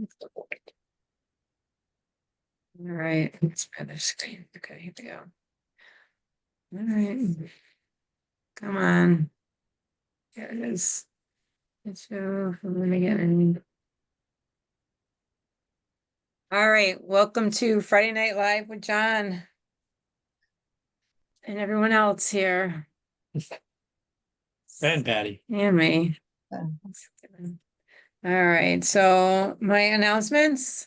All right, let's try the screen. Okay, here we go. All right. Come on. There it is. It's from the beginning. All right, welcome to Friday Night Live with John and everyone else here. And Patty. And me. All right, so my announcements.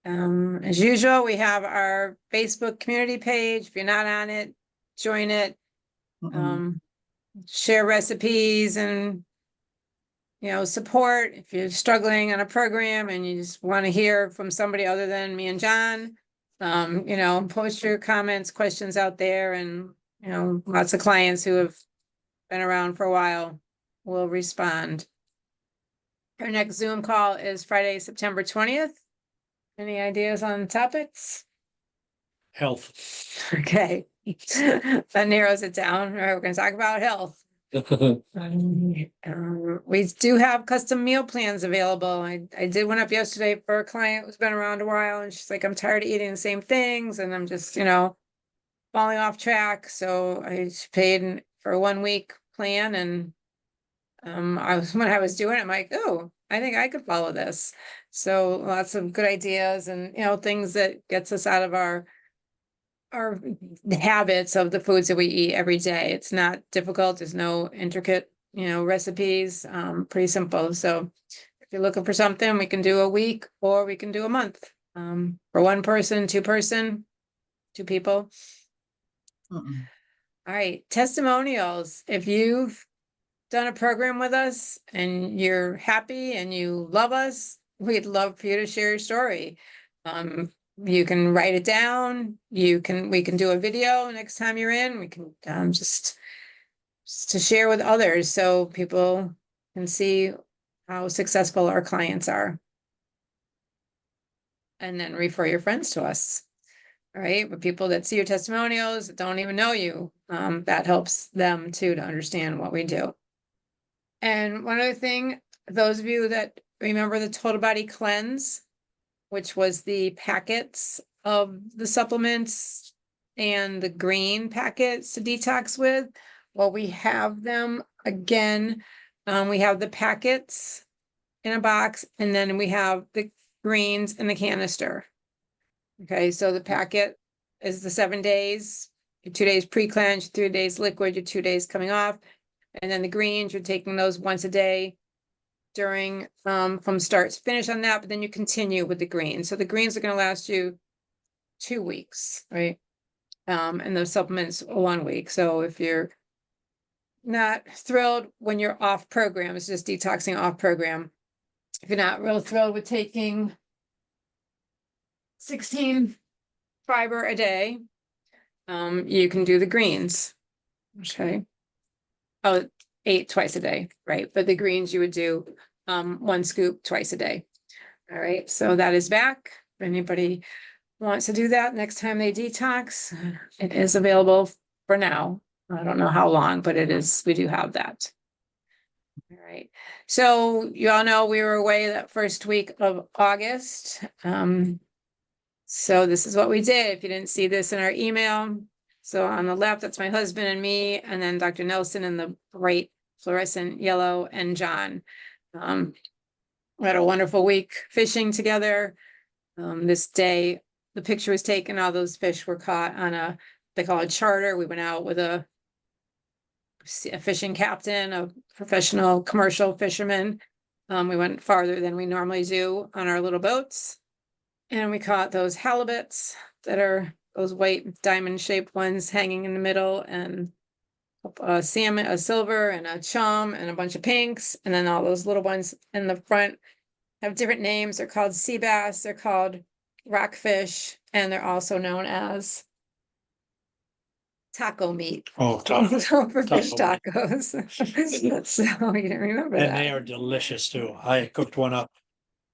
As usual, we have our Facebook community page. If you're not on it, join it. Share recipes and support. If you're struggling on a program and you just want to hear from somebody other than me and John, post your comments, questions out there, and lots of clients who have been around for a while will respond. Our next Zoom call is Friday, September 20th. Any ideas on topics? Health. Okay. That narrows it down. All right, we're going to talk about health. We do have custom meal plans available. I did one up yesterday for a client who's been around a while, and she's like, I'm tired of eating the same things, and I'm just, falling off track. So I paid for a 1-week plan, and when I was doing it, I'm like, oh, I think I could follow this. So lots of good ideas and things that gets us out of our habits of the foods that we eat every day. It's not difficult. There's no intricate, recipes, pretty simple. So if you're looking for something, we can do a week or we can do a month. For one person, two people. All right. Testimonials. If you've done a program with us and you're happy and you love us, we'd love for you to share your story. You can write it down. We can do a video next time you're in. We can just to share with others so people can see how successful our clients are. And then refer your friends to us. All right. But people that see your testimonials that don't even know you, that helps them too to understand what we do. And one other thing, those of you that remember the Total Body Cleanse, which was the packets of the supplements and the green packets to detox with. Well, we have them again. We have the packets in a box, and then we have the greens in the canister. Okay, so the packet is the 7 days, your 2 days pre-cleanse, 3 days liquid, your 2 days coming off. And then the greens, you're taking those once a day during from start to finish on that, but then you continue with the greens. So the greens are going to last you 2 weeks, right? And the supplements 1 week. So if you're not thrilled when you're off program, it's just detoxing off program. If you're not real thrilled with taking 16 fiber a day, you can do the greens. Okay. Oh, 8 twice a day, right? But the greens you would do 1 scoop twice a day. All right, so that is back. If anybody wants to do that next time they detox, it is available for now. I don't know how long, but it is, we do have that. All right, so you all know we were away that first week of August. So this is what we did. If you didn't see this in our email, so on the left, that's my husband and me, and then Dr. Nelson in the bright fluorescent yellow, and John. We had a wonderful week fishing together. This day, the picture was taken, all those fish were caught on they call it charter. We went out with a fishing captain, a professional commercial fisherman. We went farther than we normally do on our little boats. And we caught those halibuts that are those white diamond shaped ones hanging in the middle, and a salmon, a silver, and a chum, and a bunch of pinks. And then all those little ones in the front have different names. They're called sea bass, they're called rockfish, and they're also known as taco meat. Oh, For fish tacos. So you didn't remember that. And they are delicious too. I cooked one up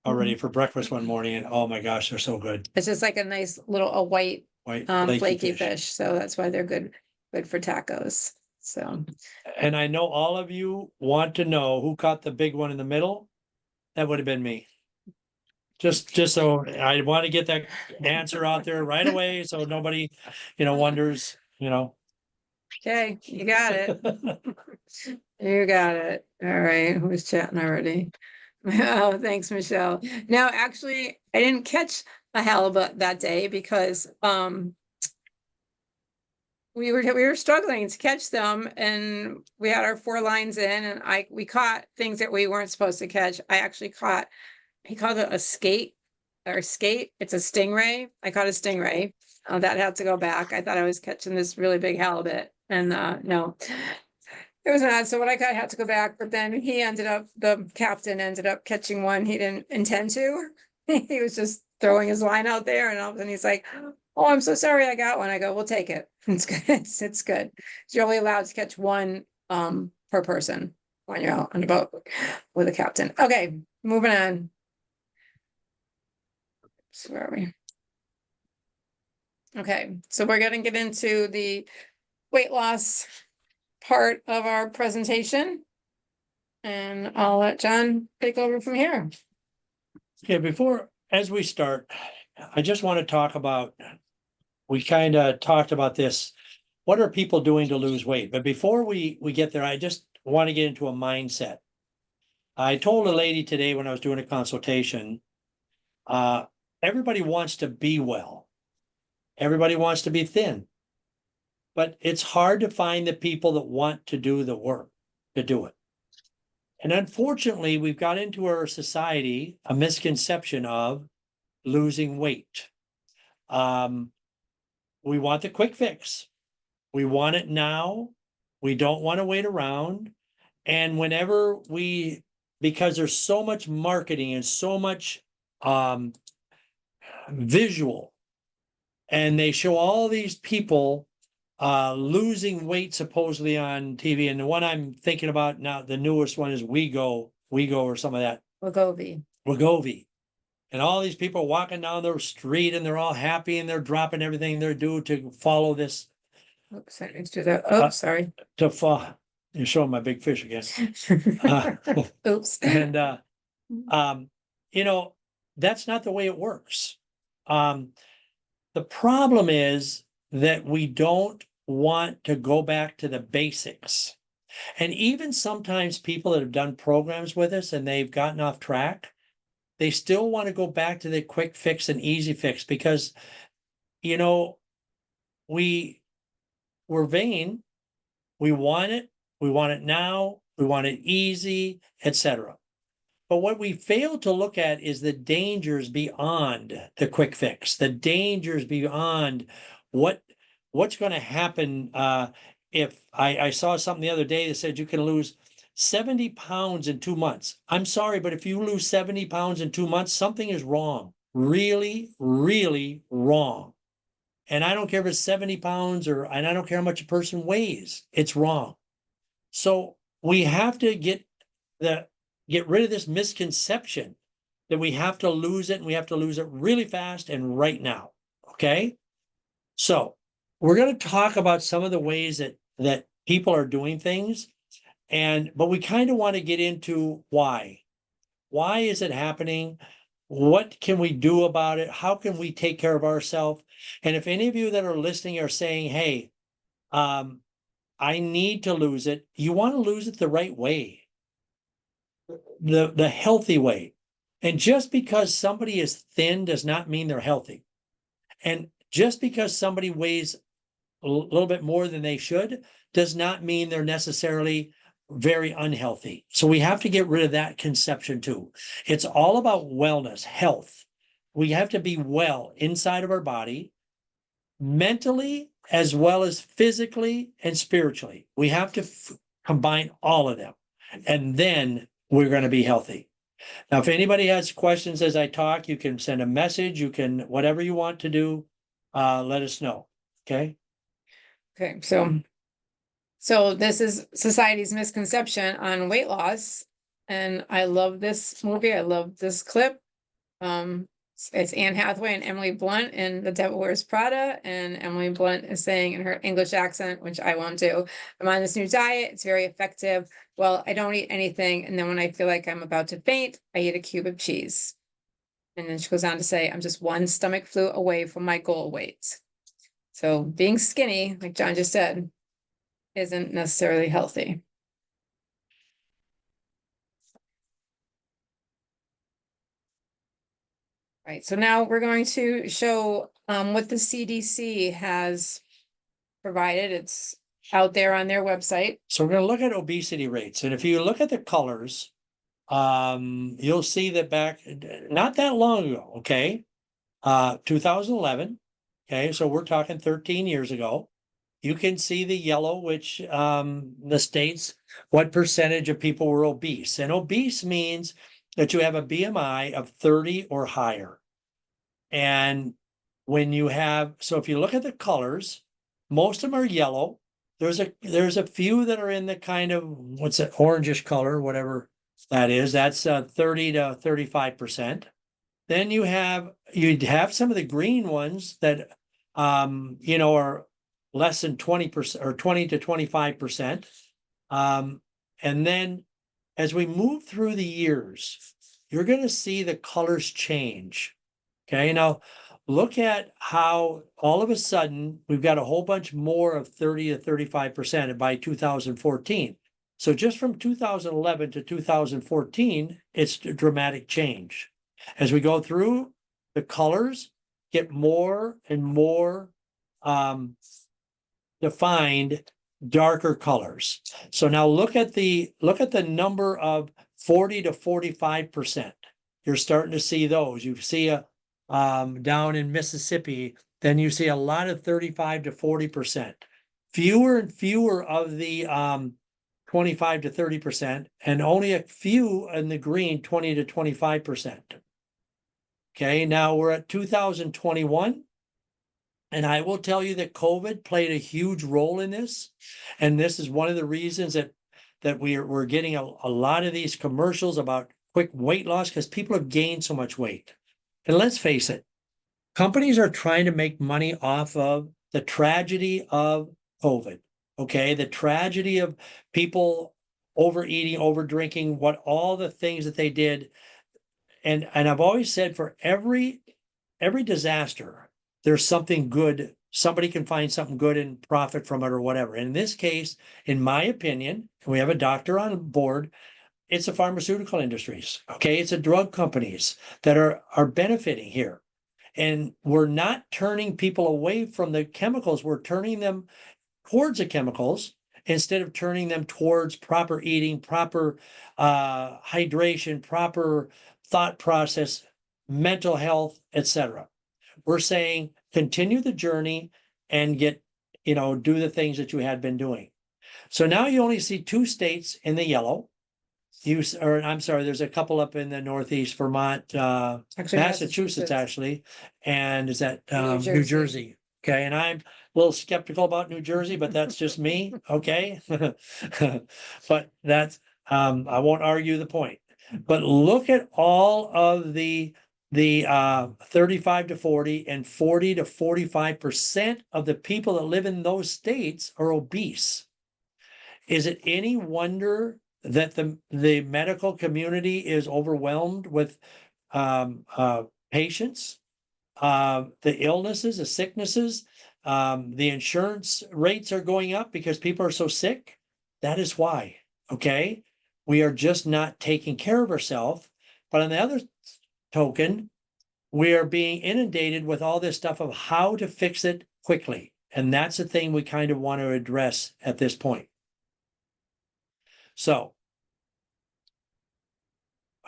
already for breakfast one morning, and oh my gosh, they're so good. It's just like a nice little white flaky fish. So that's why they're good for tacos. So, and I know all of you want to know who caught the big one in the middle. That would have been me. Just so I want to get that answer out there right away, so nobody, wonders, Okay, you got it. You got it. All right, who's chatting already? Oh, thanks, Michelle. No, actually, I didn't catch a halibut that day because we were struggling to catch them, and we had our 4 lines in, and we caught things that we weren't supposed to catch. I actually caught, he called it a skate or skate. It's a stingray. I caught a stingray. That had to go back. I thought I was catching this really big halibut, and no, it was not. So what I got had to go back, but then the captain ended up catching one he didn't intend to. He was just throwing his line out there, and all of a sudden he's like, "Oh, I'm so sorry, I got one." I go, "We'll take it. It's good. It's good." You're only allowed to catch one per person when you're out on a boat with a captain. Okay, moving on. So where are we? Okay, so we're gonna get into the weight loss part of our presentation. And I'll let John take over from here. Okay, as we start, I just want to talk about, we kind of talked about this. What are people doing to lose weight? But before we get there, I just want to get into a mindset. I told a lady today when I was doing a consultation, everybody wants to be well. Everybody wants to be thin. But it's hard to find the people that want to do the work to do it. And unfortunately, we've got into our society a misconception of losing weight. We want the quick fix. We want it now. We don't want to wait around. And because there's so much marketing and so much visual, and they show all these people losing weight supposedly on TV. And the one I'm thinking about now, the newest one is WeGo or some of that. Wegovy. And all these people walking down the street and they're all happy and they're dropping everything they're due to follow this. Oops, I didn't do that. Oh, sorry. You're showing my big fish again. Oops. And that's not the way it works. The problem is that we don't want to go back to the basics. And even sometimes people that have done programs with us and they've gotten off track, they still want to go back to the quick fix and easy fix because, we're vain. We want it. We want it now. We want it easy, etc. But what we fail to look at is the dangers beyond the quick fix, the dangers beyond what's going to happen. If I saw something the other day that said you can lose 70 pounds in 2 months. I'm sorry, but if you lose 70 pounds in 2 months, something is wrong. Really, really wrong. And I don't care if it's 70 pounds and I don't care how much a person weighs. It's wrong. So we have to get rid of this misconception that we have to lose it and we have to lose it really fast and right now. Okay. So we're going to talk about some of the ways that people are doing things. But we kind of want to get into why. Why is it happening? What can we do about it? How can we take care of ourselves? And if any of you that are listening are saying, hey, I need to lose it, you want to lose it the right way, the healthy way. And just because somebody is thin does not mean they're healthy. And just because somebody weighs a little bit more than they should does not mean they're necessarily very unhealthy. So we have to get rid of that conception too. It's all about wellness, health. We have to be well inside of our body, mentally, as well as physically and spiritually. We have to combine all of them, and then we're going to be healthy. Now, if anybody has questions as I talk, you can send a message, you can, whatever you want to do, let us know. Okay. Okay, so this is society's misconception on weight loss. And I love this movie. I love this clip. It's Anne Hathaway and Emily Blunt in The Devil Wears Prada. And Emily Blunt is saying in her English accent, which I won't do, I'm on this new diet. It's very effective. Well, I don't eat anything. And then when I feel like I'm about to faint, I eat a cube of cheese. And then she goes on to say, I'm just one stomach flu away from my goal weight. So being skinny, like John just said, isn't necessarily healthy. Right, so now we're going to show what the CDC has provided. It's out there on their website. So we're going to look at obesity rates. And if you look at the colors, you'll see that back not that long ago, okay, 2011, okay, so we're talking 13 years ago. You can see the yellow, which the states what percentage of people were obese. And obese means that you have a BMI of 30 or higher. And when you have, so if you look at the colors, most of them are yellow. There's a few that are in the kind of, what's it, orangish color, whatever that is. That's 30 to 35%. Then you'd have some of the green ones that are less than 20% or 20 to 25%. And then as we move through the years, you're going to see the colors change. Okay, now look at how all of a sudden we've got a whole bunch more of 30 to 35% by 2014. So just from 2011 to 2014, it's a dramatic change. As we go through, the colors get more and more defined, darker colors. So now look at the number of 40 to 45%. You're starting to see those. You see a down in Mississippi, then you see a lot of 35 to 40%. Fewer and fewer of the 25 to 30%, and only a few in the green, 20 to 25%. Okay, now we're at 2021. And I will tell you that COVID played a huge role in this. And this is one of the reasons that we're getting a lot of these commercials about quick weight loss, because people have gained so much weight. And let's face it, companies are trying to make money off of the tragedy of COVID. Okay, the tragedy of people overeating, over drinking, what all the things that they did. And I've always said, for every disaster, there's something good. Somebody can find something good and profit from it or whatever. And in this case, in my opinion, we have a doctor on board, it's the pharmaceutical industries. Okay, it's the drug companies that are benefiting here. And we're not turning people away from the chemicals. We're turning them towards the chemicals instead of turning them towards proper eating, proper hydration, proper thought process, mental health, etc. We're saying continue the journey and do the things that you had been doing. So now you only see 2 states in the yellow. There's a couple up in the Northeast, Vermont, Massachusetts, actually, and is that New Jersey. Okay, and I'm a little skeptical about New Jersey, but that's just me. Okay, but that's I won't argue the point. But look at all of the 35 to 40 and 40 to 45% of the people that live in those states are obese. Is it any wonder that the medical community is overwhelmed with patients, the illnesses, the sicknesses, the insurance rates are going up because people are so sick? That is why, okay? We are just not taking care of ourselves. But on the other token, we are being inundated with all this stuff of how to fix it quickly. And that's the thing we kind of want to address at this point. So,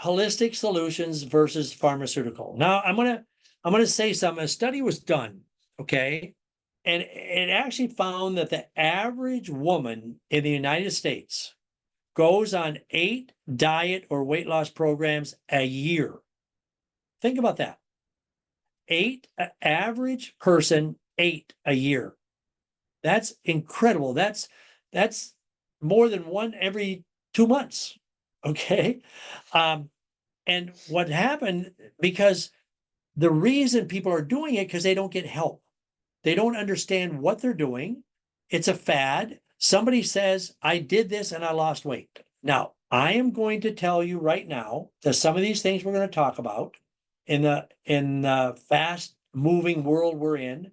holistic solutions versus pharmaceutical. Now, I'm gonna say something. A study was done, okay, and it actually found that the average woman in the United States goes on 8 diet or weight loss programs a year. Think about that. 8, average person, 8 a year. That's incredible. That's more than one every 2 months. Okay. And what happened, because the reason people are doing it, because they don't get help. They don't understand what they're doing. It's a fad. Somebody says, I did this and I lost weight. Now, I am going to tell you right now that some of these things we're going to talk about in the fast moving world we're in,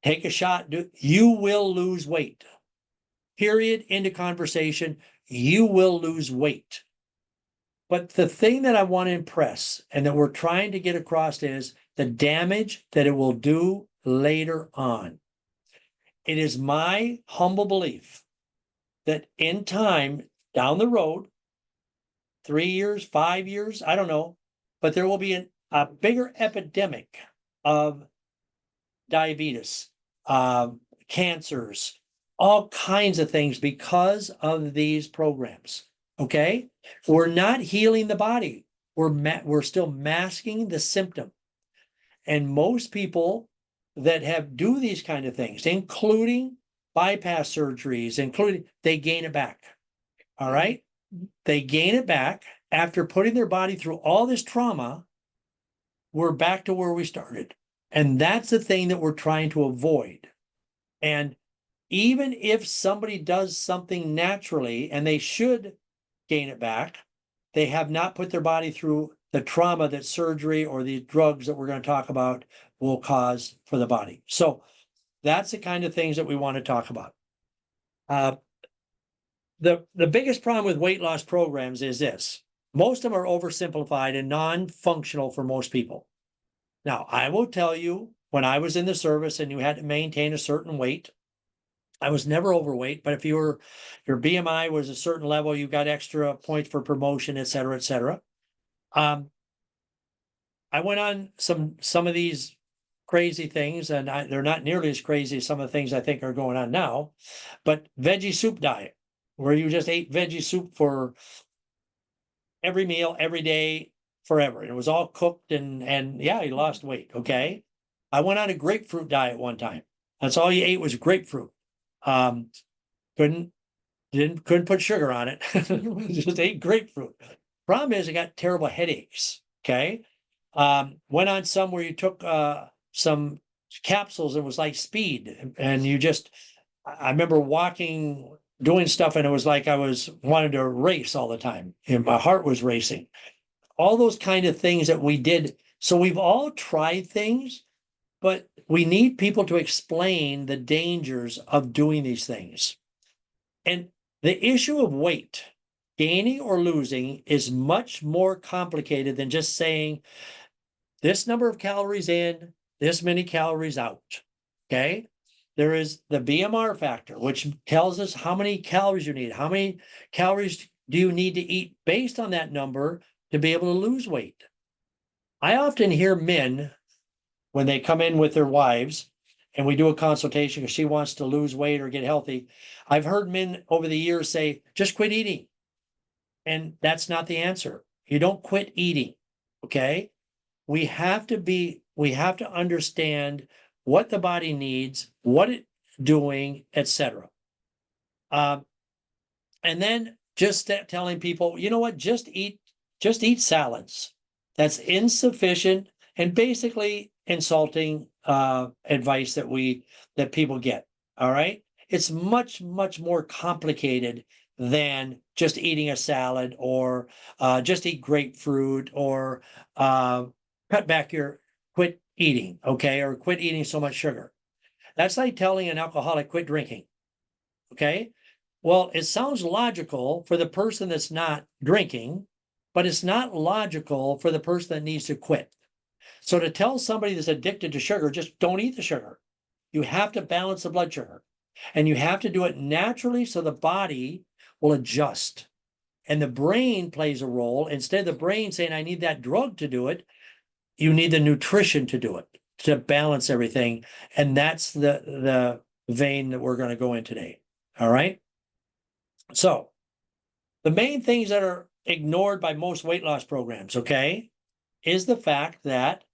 take a shot, you will lose weight. Period. Into conversation. You will lose weight. But the thing that I want to impress and that we're trying to get across is the damage that it will do later on. It is my humble belief that in time down the road, 3 years, 5 years, I don't know, but there will be a bigger epidemic of diabetes, cancers, all kinds of things because of these programs. Okay, we're not healing the body. We're still masking the symptom. And most people that do these kind of things, including bypass surgeries, they gain it back. All right, they gain it back after putting their body through all this trauma. We're back to where we started. And that's the thing that we're trying to avoid. And even if somebody does something naturally, and they should gain it back, they have not put their body through the trauma that surgery or the drugs that we're going to talk about will cause for the body. So that's the kind of things that we want to talk about. The biggest problem with weight loss programs is this. Most of them are oversimplified and non-functional for most people. Now, I will tell you, when I was in the service and you had to maintain a certain weight, I was never overweight, but if your BMI was a certain level, you got extra points for promotion, et cetera, et cetera. I went on some of these crazy things, and they're not nearly as crazy as some of the things I think are going on now, but veggie soup diet, where you just ate veggie soup for every meal, every day, forever. It was all cooked and yeah, you lost weight. Okay. I went on a grapefruit diet one time. That's all you ate was grapefruit. Couldn't put sugar on it. Just ate grapefruit. Problem is I got terrible headaches. Okay. Went on some where you took some capsules. It was like speed. And I remember doing stuff, and it was like I was wanting to race all the time. And my heart was racing. All those kind of things that we did. So we've all tried things, but we need people to explain the dangers of doing these things. And the issue of weight, gaining or losing, is much more complicated than just saying this number of calories in, this many calories out. Okay. There is the BMR factor, which tells us how many calories you need. How many calories do you need to eat based on that number to be able to lose weight? I often hear men, when they come in with their wives and we do a consultation because she wants to lose weight or get healthy, I've heard men over the years say, just quit eating. And that's not the answer. You don't quit eating. Okay. We have to understand what the body needs, what it's doing, etc. And then just telling people, you know what, just eat salads. That's insufficient and basically insulting advice that people get. All right. It's much, much more complicated than just eating a salad or just eat grapefruit or quit eating, okay, or quit eating so much sugar. That's like telling an alcoholic quit drinking, okay? Well, it sounds logical for the person that's not drinking, but it's not logical for the person that needs to quit. So to tell somebody that's addicted to sugar, just don't eat the sugar. You have to balance the blood sugar, and you have to do it naturally so the body will adjust. And the brain plays a role. Instead of the brain saying, I need that drug to do it, you need the nutrition to do it, to balance everything. And that's the vein that we're going to go in today. All right. So the main things that are ignored by most weight loss programs, okay, is the fact that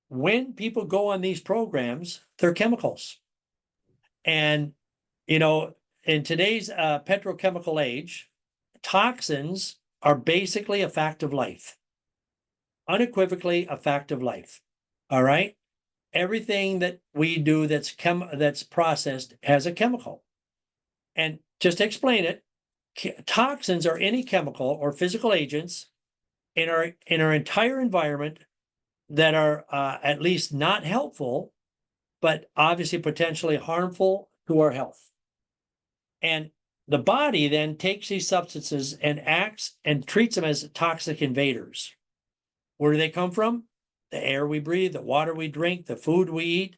when people go on these programs, they're chemicals. And, in today's petrochemical age, toxins are basically a fact of life. Unequivocally a fact of life. All right. Everything that we do that's processed has a chemical. And just to explain it, toxins are any chemical or physical agents in our entire environment that are at least not helpful, but obviously potentially harmful to our health. And the body then takes these substances and acts and treats them as toxic invaders. Where do they come from? The air we breathe, the water we drink, the food we eat,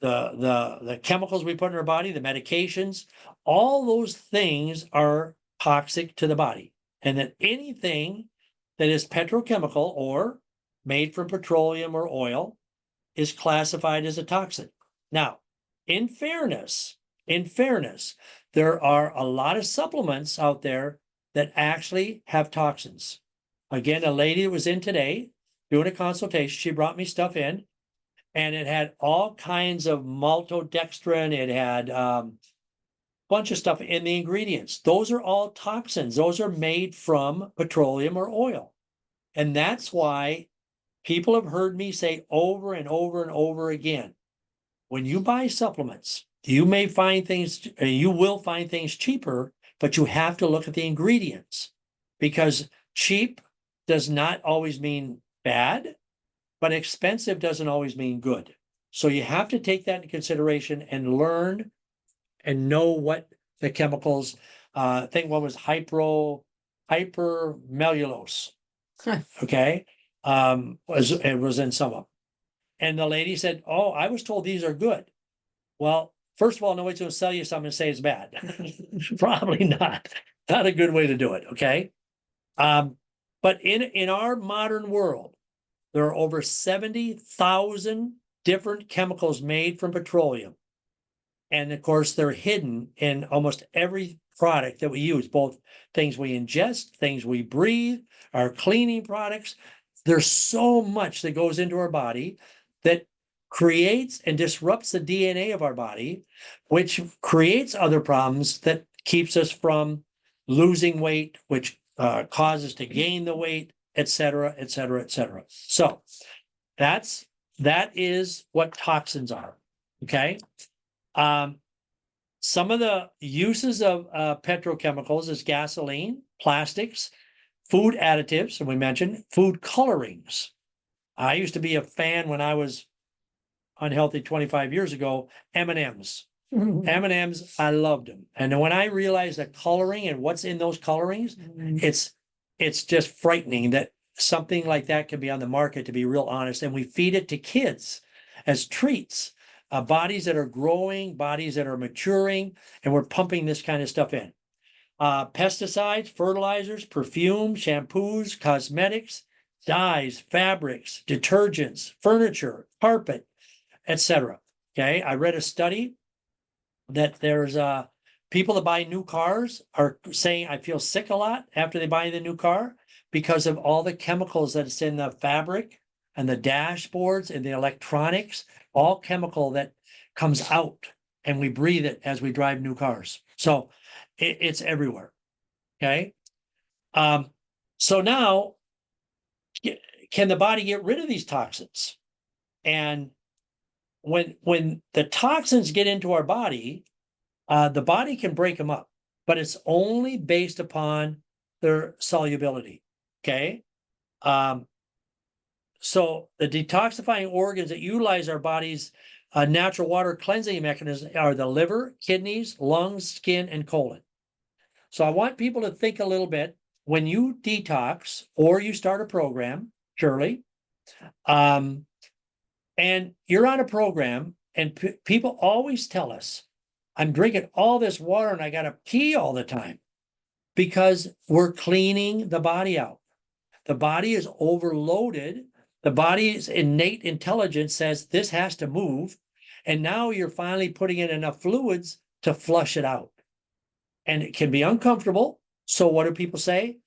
the chemicals we put in our body, the medications. All those things are toxic to the body. And that anything that is petrochemical or made from petroleum or oil is classified as a toxin. Now, in fairness, there are a lot of supplements out there that actually have toxins. Again, a lady that was in today doing a consultation, she brought me stuff in, and it had all kinds of maltodextrin. It had bunch of stuff in the ingredients. Those are all toxins. Those are made from petroleum or oil. And that's why people have heard me say over and over and over again, when you buy supplements, you will find things cheaper, but you have to look at the ingredients, because cheap does not always mean bad, but expensive doesn't always mean good. So you have to take that into consideration and learn and know what the chemicals, I think one was hypermellulose, okay, it was in some of them. And the lady said, oh, I was told these are good. Well, first of all, nobody's going to sell you something and say it's bad. Probably not. Not a good way to do it, okay? But in our modern world, there are over 70,000 different chemicals made from petroleum. And of course, they're hidden in almost every product that we use, both things we ingest, things we breathe, our cleaning products. There's so much that goes into our body that creates and disrupts the DNA of our body, which creates other problems that keeps us from losing weight, which causes to gain the weight, et cetera, et cetera, et cetera. So that is what toxins are, okay? Some of the uses of petrochemicals is gasoline, plastics, food additives, and we mentioned food colorings. I used to be a fan when I was unhealthy 25 years ago, M&Ms. M&Ms, I loved them. And when I realized the coloring and what's in those colorings, it's just frightening that something like that can be on the market, to be real honest. And we feed it to kids as treats, bodies that are growing, bodies that are maturing, and we're pumping this kind of stuff in. Pesticides, fertilizers, perfume, shampoos, cosmetics, dyes, fabrics, detergents, furniture, carpet, etc. Okay, I read a study that there's people that buy new cars are saying, I feel sick a lot after they buy the new car because of all the chemicals that's in the fabric and the dashboards and the electronics, all chemical that comes out, and we breathe it as we drive new cars. So it's everywhere. Okay. So now, can the body get rid of these toxins? And when the toxins get into our body, the body can break them up, but it's only based upon their solubility. Okay. So the detoxifying organs that utilize our body's natural water cleansing mechanisms are the liver, kidneys, lungs, skin, and colon. So I want people to think a little bit when you detox or you start a program, Shirley, and you're on a program, and people always tell us, I'm drinking all this water and I got to pee all the time, because we're cleaning the body out. The body is overloaded. The body's innate intelligence says this has to move. And now you're finally putting in enough fluids to flush it out. And it can be uncomfortable. So what do people say?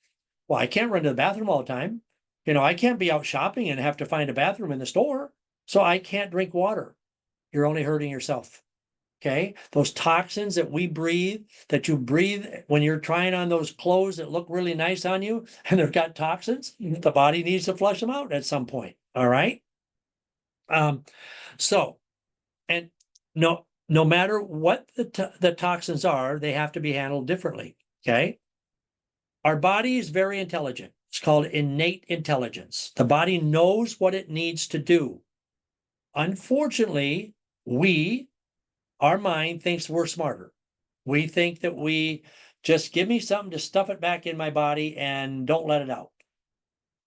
Well, I can't run to the bathroom all the time. I can't be out shopping and have to find a bathroom in the store. So I can't drink water. You're only hurting yourself. Okay. Those toxins that we breathe, that you breathe when you're trying on those clothes that look really nice on you and they've got toxins, the body needs to flush them out at some point. All right. So, and no matter what the toxins are, they have to be handled differently. Okay. Our body is very intelligent. It's called innate intelligence. The body knows what it needs to do. Unfortunately, our mind thinks we're smarter. We think that we just give me something to stuff it back in my body and don't let it out.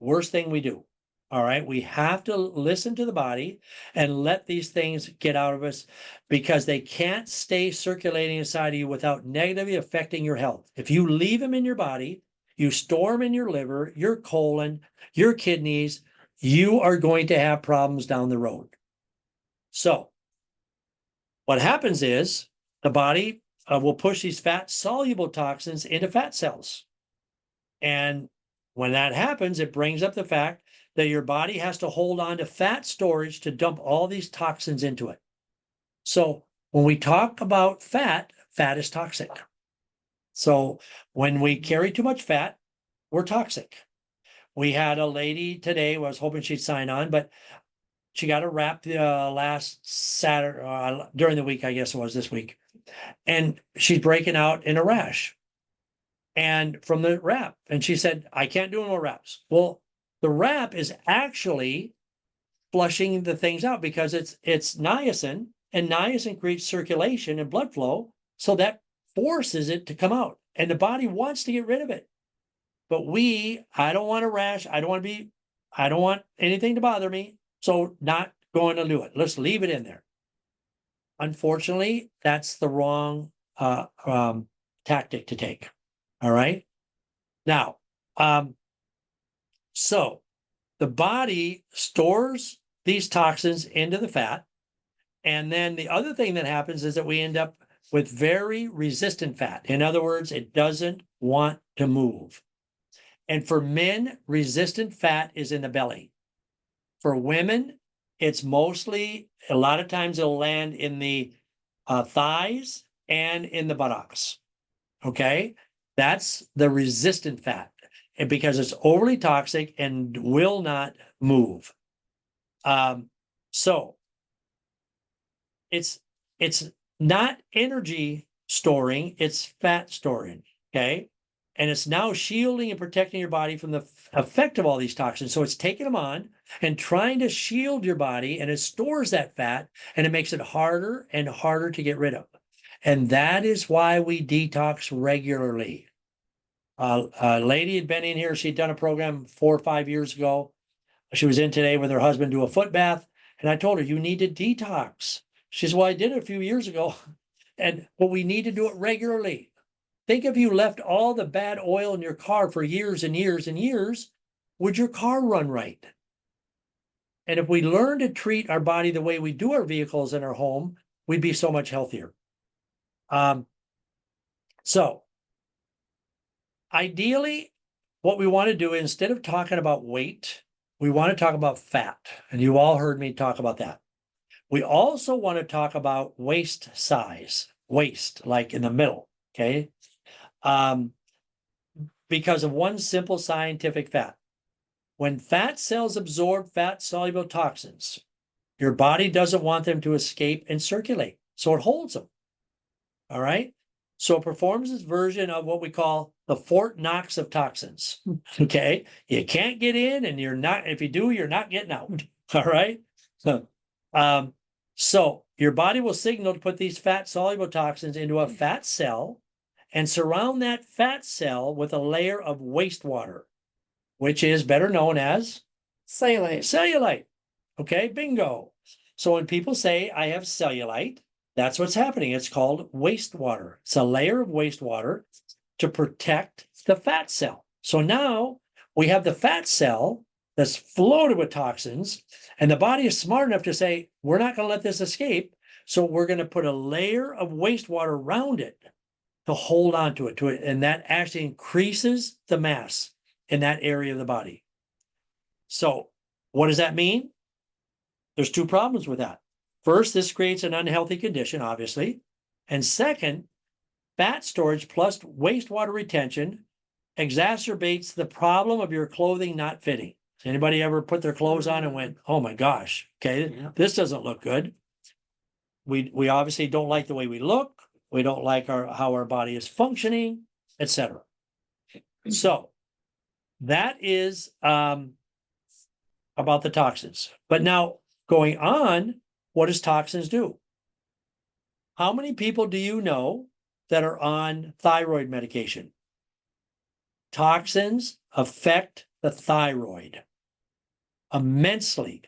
Worst thing we do. All right. We have to listen to the body and let these things get out of us because they can't stay circulating inside of you without negatively affecting your health. If you leave them in your body, you store them in your liver, your colon, your kidneys, you are going to have problems down the road. So what happens is the body will push these fat soluble toxins into fat cells. And when that happens, it brings up the fact that your body has to hold on to fat storage to dump all these toxins into it. So when we talk about fat, fat is toxic. So when we carry too much fat, we're toxic. We had a lady today, I was hoping she'd sign on, but she got a wrap last Saturday, during the week, I guess it was this week. And she's breaking out in a rash. And from the wrap, and she said, I can't do more wraps. Well, the wrap is actually flushing the things out because it's niacin, and niacin creates circulation and blood flow. So that forces it to come out. And the body wants to get rid of it. But I don't want a rash. I don't want anything to bother me. So not going to do it. Let's leave it in there. Unfortunately, that's the wrong tactic to take. All right. Now, so the body stores these toxins into the fat. And then the other thing that happens is that we end up with very resistant fat. In other words, it doesn't want to move. And for men, resistant fat is in the belly. For women, it's mostly, a lot of times it'll land in the thighs and in the buttocks. Okay. That's the resistant fat, and because it's overly toxic and will not move. So it's not energy storing, it's fat storing. Okay. And it's now shielding and protecting your body from the effect of all these toxins. So it's taking them on and trying to shield your body, and it stores that fat, and it makes it harder and harder to get rid of. And that is why we detox regularly. A lady had been in here. She'd done a program 4 or 5 years ago. She was in today with her husband to do a foot bath. And I told her, you need to detox. She said, well, I did it a few years ago. But we need to do it regularly. Think if you left all the bad oil in your car for years and years and years, would your car run right? And if we learn to treat our body the way we do our vehicles in our home, we'd be so much healthier. So ideally, what we want to do, instead of talking about weight, we want to talk about fat. And you all heard me talk about that. We also want to talk about waist size, waist, like in the middle, okay? Because of one simple scientific fact. When fat cells absorb fat-soluble toxins, your body doesn't want them to escape and circulate, so it holds them. All right? So it performs this version of what we call the Fort Knox of toxins. Okay? You can't get in, and if you do, you're not getting out. All right? So your body will signal to put these fat-soluble toxins into a fat cell and surround that fat cell with a layer of wastewater, which is better known as cellulite. Okay, bingo. So when people say, I have cellulite, that's what's happening. It's called wastewater. It's a layer of wastewater to protect the fat cell. So now we have the fat cell that's floated with toxins, and the body is smart enough to say, we're not going to let this escape. So we're going to put a layer of wastewater around it to hold on to it, and that actually increases the mass in that area of the body. So what does that mean? There's two problems with that. First, this creates an unhealthy condition, obviously. And second, fat storage plus wastewater retention exacerbates the problem of your clothing not fitting. Has anybody ever put their clothes on and went, oh my gosh, okay, this doesn't look good. We obviously don't like the way we look. We don't like how our body is functioning, etc. So that is about the toxins. But now going on, what does toxins do? How many people do you know that are on thyroid medication? Toxins affect the thyroid immensely.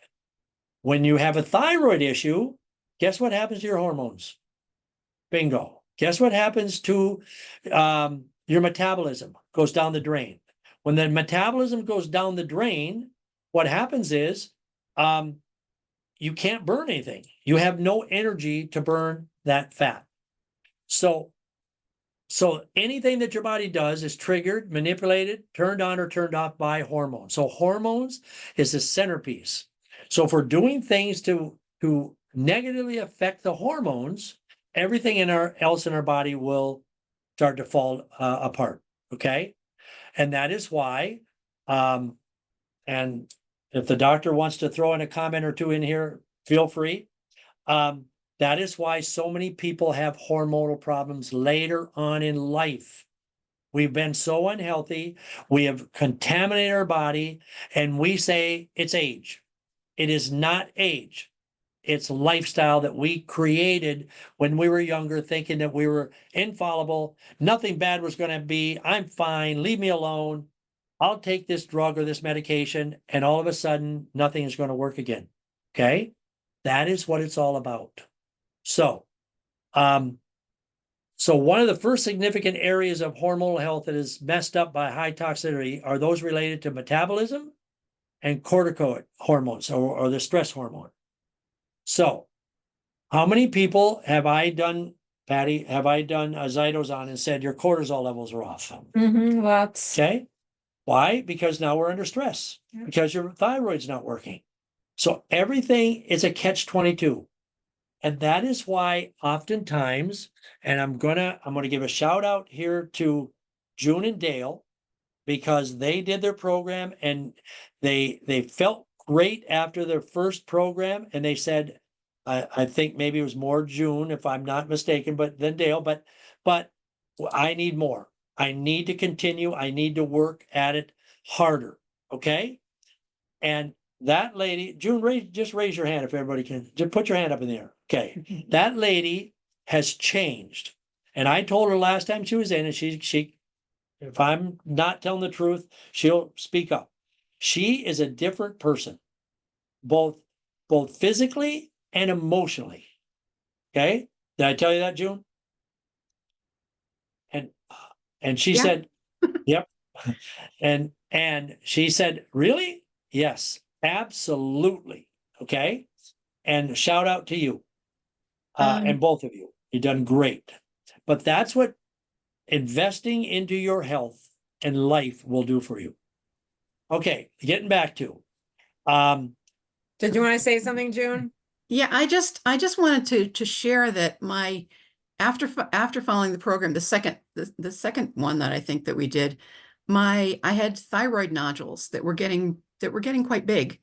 When you have a thyroid issue, guess what happens to your hormones? Bingo. Guess what happens to your metabolism? Goes down the drain. When the metabolism goes down the drain, what happens is you can't burn anything. You have no energy to burn that fat. So anything that your body does is triggered, manipulated, turned on or turned off by hormones. So hormones is the centerpiece. So if we're doing things to negatively affect the hormones, everything else in our body will start to fall apart. Okay. And that is why, and if the doctor wants to throw in a comment or two in here, feel free. That is why so many people have hormonal problems later on in life. We've been so unhealthy. We have contaminated our body, and we say it's age. It is not age. It's lifestyle that we created when we were younger, thinking that we were infallible. Nothing bad was going to be. I'm fine. Leave me alone. I'll take this drug or this medication, and all of a sudden, nothing is going to work again. Okay? That is what it's all about. So one of the first significant areas of hormonal health that is messed up by high toxicity are those related to metabolism and corticoid hormones or the stress hormone. So how many people have I done, Patty, have I done Zytos on and said your cortisol levels are off? Lots. Okay. Why? Because now we're under stress, because your thyroid's not working. So everything is a catch-22. And that is why oftentimes, and I'm gonna give a shout out here to June and Dale, because they did their program and they felt great after their first program. And they said, I think maybe it was more June, if I'm not mistaken, but then Dale, but I need more. I need to continue. I need to work at it harder. Okay. And that lady, June, just raise your hand if everybody can. Just put your hand up in the air. Okay. That lady has changed. And I told her last time she was in, and she, if I'm not telling the truth, she'll speak up. She is a different person, both physically and emotionally. Okay. Did I tell you that, June? And she said, yep. And she said, really? Yes, absolutely. Okay. And shout out to you. And both of you. You've done great. But that's what investing into your health and life will do for you. Okay, getting back to Did you want to say something, June? Yeah, I just wanted to share that after following the program, the second one that I think that we did, I had thyroid nodules that were getting quite big.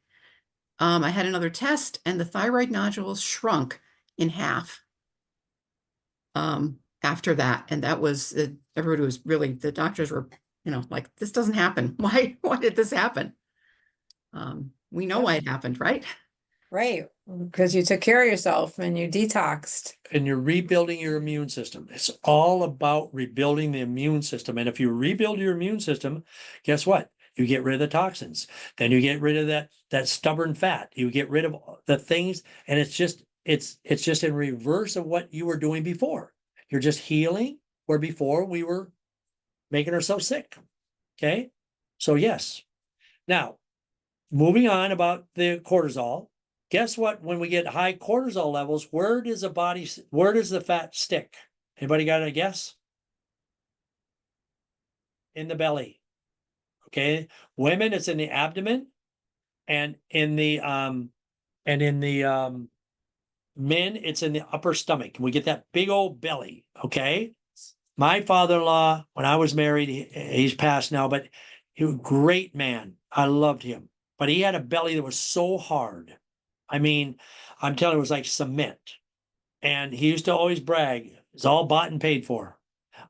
I had another test and the thyroid nodules shrunk in half after that. And that was everybody was really, the doctors were, like, this doesn't happen. Why did this happen? We know why it happened, right? Right, because you took care of yourself and you detoxed. and you're rebuilding your immune system. It's all about rebuilding the immune system. And if you rebuild your immune system, guess what? You get rid of the toxins. Then you get rid of that stubborn fat. You get rid of the things, and it's just in reverse of what you were doing before. You're just healing where before we were making ourselves sick. Okay. So yes. Now, moving on about the cortisol, guess what? When we get high cortisol levels, where does the fat stick? Anybody got a guess? In the belly. Okay. Women, it's in the abdomen, and in the men, it's in the upper stomach. We get that big old belly. Okay. My father-in-law, when I was married, he's passed now, but he was a great man. I loved him, but he had a belly that was so hard. I mean, I'm telling you, it was like cement. And he used to always brag, it's all bought and paid for.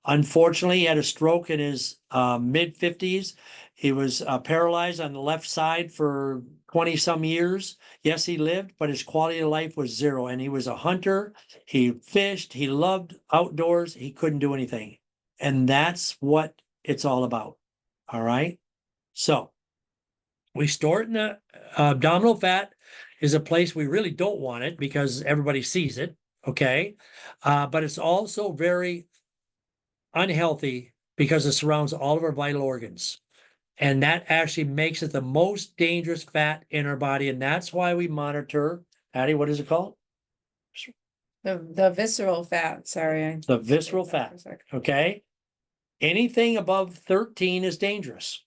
Unfortunately, he had a stroke in his mid-50s, He was paralyzed on the left side for 20 some years. Yes, he lived, but his quality of life was zero. And he was a hunter. He fished. He loved outdoors. He couldn't do anything. And that's what it's all about. All right. So we store it in the abdominal fat is a place we really don't want it because everybody sees it. Okay. But it's also very unhealthy because it surrounds all of our vital organs. And that actually makes it the most dangerous fat in our body. And that's why we monitor, Patty, what is it called? The visceral fat, sorry. The visceral fat. Okay. Anything above 13 is dangerous.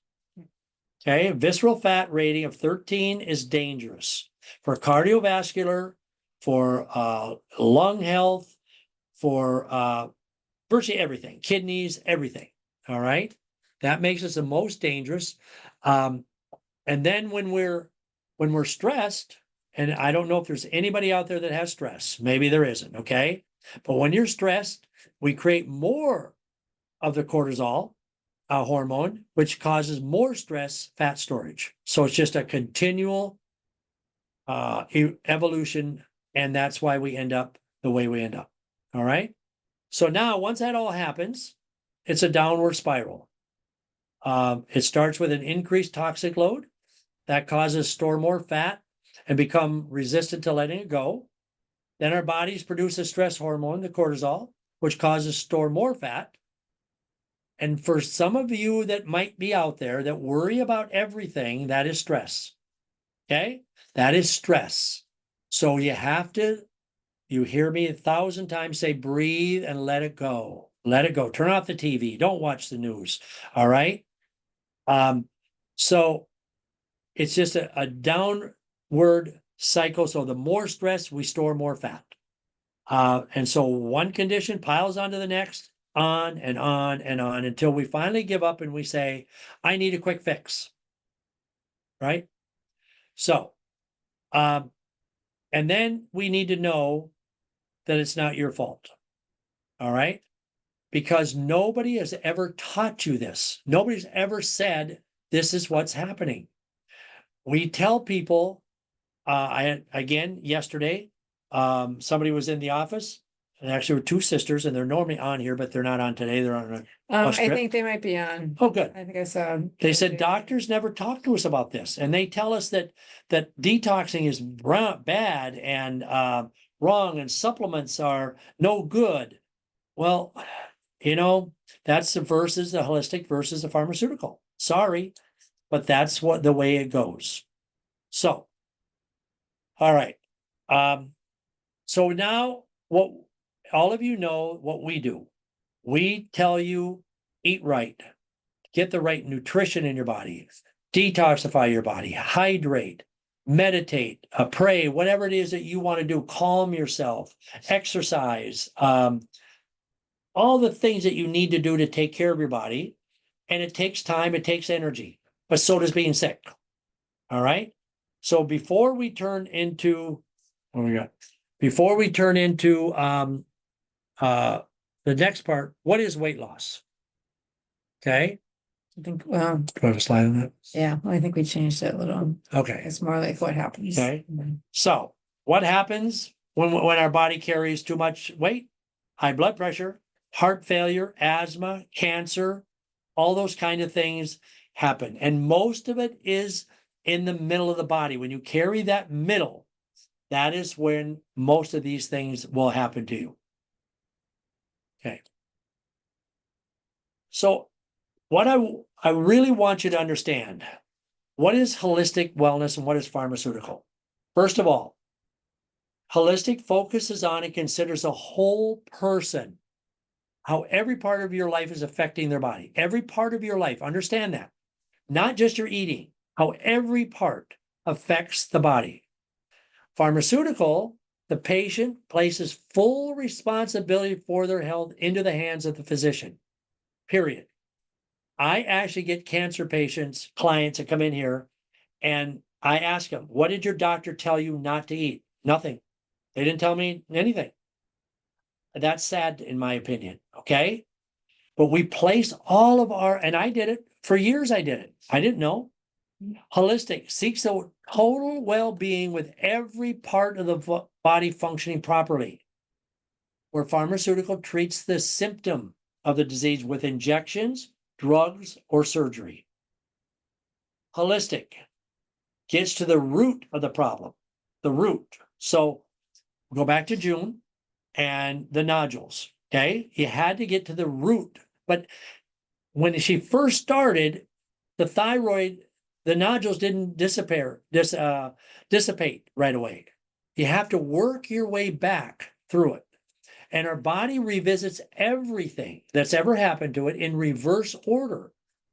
Okay. Visceral fat rating of 13 is dangerous for cardiovascular, for lung health, for virtually everything, kidneys, everything. All right. That makes us the most dangerous. And then when we're stressed, and I don't know if there's anybody out there that has stress, maybe there isn't, okay? But when you're stressed, we create more of the cortisol hormone, which causes more stress, fat storage. So it's just a continual evolution, and that's why we end up the way we end up. All right. So now, once that all happens, it's a downward spiral. It starts with an increased toxic load that causes store more fat and become resistant to letting it go. Then our bodies produce a stress hormone, the cortisol, which causes store more fat. And for some of you that might be out there that worry about everything, that is stress. Okay? That is stress. So you have to, you hear me 1,000 times say, breathe and let it go. Let it go. Turn off the TV. Don't watch the news. All right? So it's just a downward cycle. So the more stress, we store more fat. And so one condition piles onto the next, on and on and on until we finally give up and we say, I need a quick fix. Right? So, and then we need to know that it's not your fault. All right? Because nobody has ever taught you this. Nobody's ever said, this is what's happening. We tell people, yesterday, somebody was in the office, and actually were two sisters, and they're normally on here, but they're not on today. They're on a I trip. think they might be on. Oh, good. I think I saw. They said doctors never talk to us about this, and they tell us that detoxing is bad and wrong, and supplements are no good. Well, that's the holistic versus the pharmaceutical. Sorry, but that's the way it goes. So, all right. So now what all of you know what we do. We tell you, eat right, get the right nutrition in your body, detoxify your body, hydrate, meditate, pray, whatever it is that you want to do, calm yourself, exercise, all the things that you need to do to take care of your body. And it takes time, it takes energy, but so does being sick. All right. So before we turn into, the next part, what is weight loss? Okay. I think, well, Do I have a slide on that? yeah, I think we changed it a little. Okay. It's more like what happens. Okay. So what happens when our body carries too much weight? High blood pressure, heart failure, asthma, cancer, all those kind of things happen. And most of it is in the middle of the body. When you carry that middle, that is when most of these things will happen to you. Okay. So what I really want you to understand, what is holistic wellness and what is pharmaceutical? First of all, holistic focuses on and considers a whole person, how every part of your life is affecting their body. Every part of your life, understand that. Not just your eating, how every part affects the body. Pharmaceutical, the patient places full responsibility for their health into the hands of the physician, period. I actually get cancer patients, clients that come in here, and I ask them, what did your doctor tell you not to eat? Nothing. They didn't tell me anything. That's sad in my opinion, okay? But we place all of and I did it For years I did it. I didn't know. Holistic seeks the total well-being with every part of the body functioning properly. Where pharmaceutical treats the symptom of the disease with injections, drugs, or surgery. Holistic gets to the root of the problem, the root. So go back to June and the nodules, okay? You had to get to the root. But when she first started, the thyroid, the nodules didn't dissipate right away. You have to work your way back through it. And our body revisits everything that's ever happened to it in reverse order.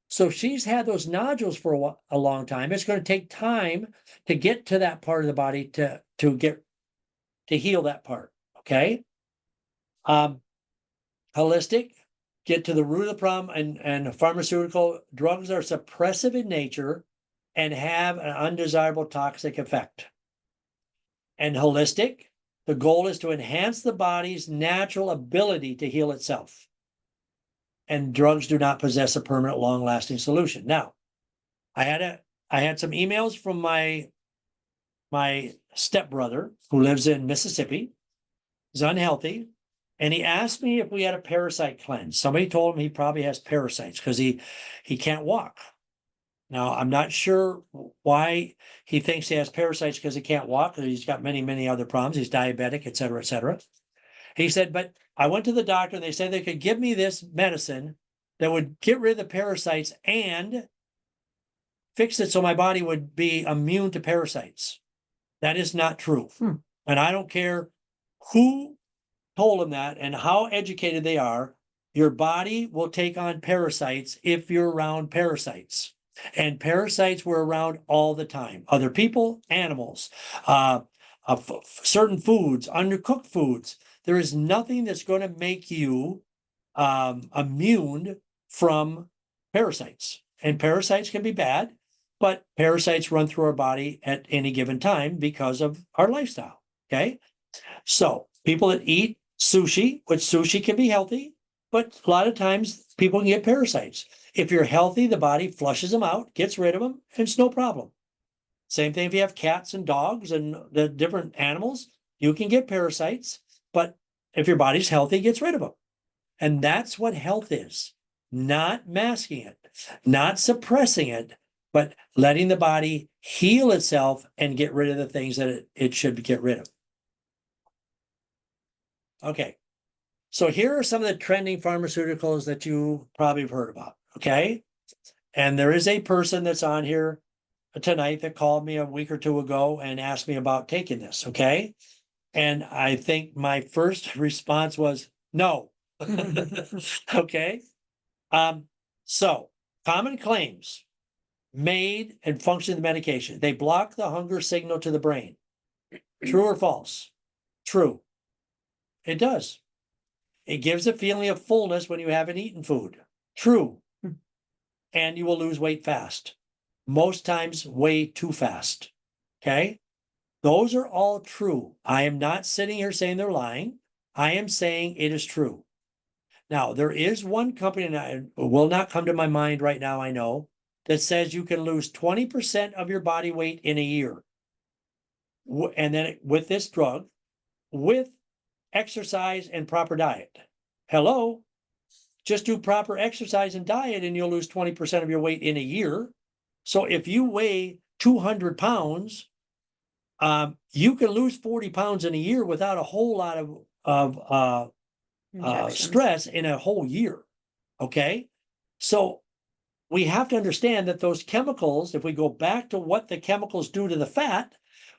So she's had those nodules for a long time. It's going to take time to get to that part of the body to heal that part. Okay. Holistic, get to the root of the problem, and pharmaceutical drugs are suppressive in nature and have an undesirable toxic effect. And holistic, the goal is to enhance the body's natural ability to heal itself. And drugs do not possess a permanent, long-lasting solution. Now, I had some emails from my stepbrother who lives in Mississippi. He's unhealthy. And he asked me if we had a parasite cleanse. Somebody told him he probably has parasites because he can't walk. Now, I'm not sure why he thinks he has parasites because he can't walk. He's got many, many other problems. He's diabetic, et cetera, et cetera. He said, but I went to the doctor and they said they could give me this medicine that would get rid of the parasites and fix it so my body would be immune to parasites. That is not true. And I don't care who told him that and how educated they are. Your body will take on parasites if you're around parasites. And parasites were around all the time. Other people, animals, certain foods, undercooked foods. There is nothing that's going to make you immune from parasites. And parasites can be bad, but parasites run through our body at any given time because of our lifestyle. Okay. So people that eat sushi, which sushi can be healthy, but a lot of times people can get parasites. If you're healthy, the body flushes them out, gets rid of them, and it's no problem. Same thing if you have cats and dogs and the different animals, you can get parasites, but if your body's healthy, it gets rid of them. And that's what health is. Not masking it, not suppressing it, but letting the body heal itself and get rid of the things that it should get rid of. Okay. So here are some of the trending pharmaceuticals that you probably have heard about. Okay. And there is a person that's on here tonight that called me a week or two ago and asked me about taking this. Okay. And I think my first response was no. Okay. So common claims made and function of the medication. They block the hunger signal to the brain. True or false? True. It does. It gives a feeling of fullness when you haven't eaten food. True. And you will lose weight fast. Most times way too fast. Okay. Those are all true. I am not sitting here saying they're lying. I am saying it is true. Now, there is one company, and it will not come to my mind right now, I know, that says you can lose 20% of your body weight in a year. And then with this drug, with exercise and proper diet. Hello, just do proper exercise and diet and you'll lose 20% of your weight in a year. So if you weigh 200 pounds, you can lose 40 pounds in a year without a whole lot of stress in a whole year. Okay. So we have to understand that those chemicals, if we go back to what the chemicals do to the fat,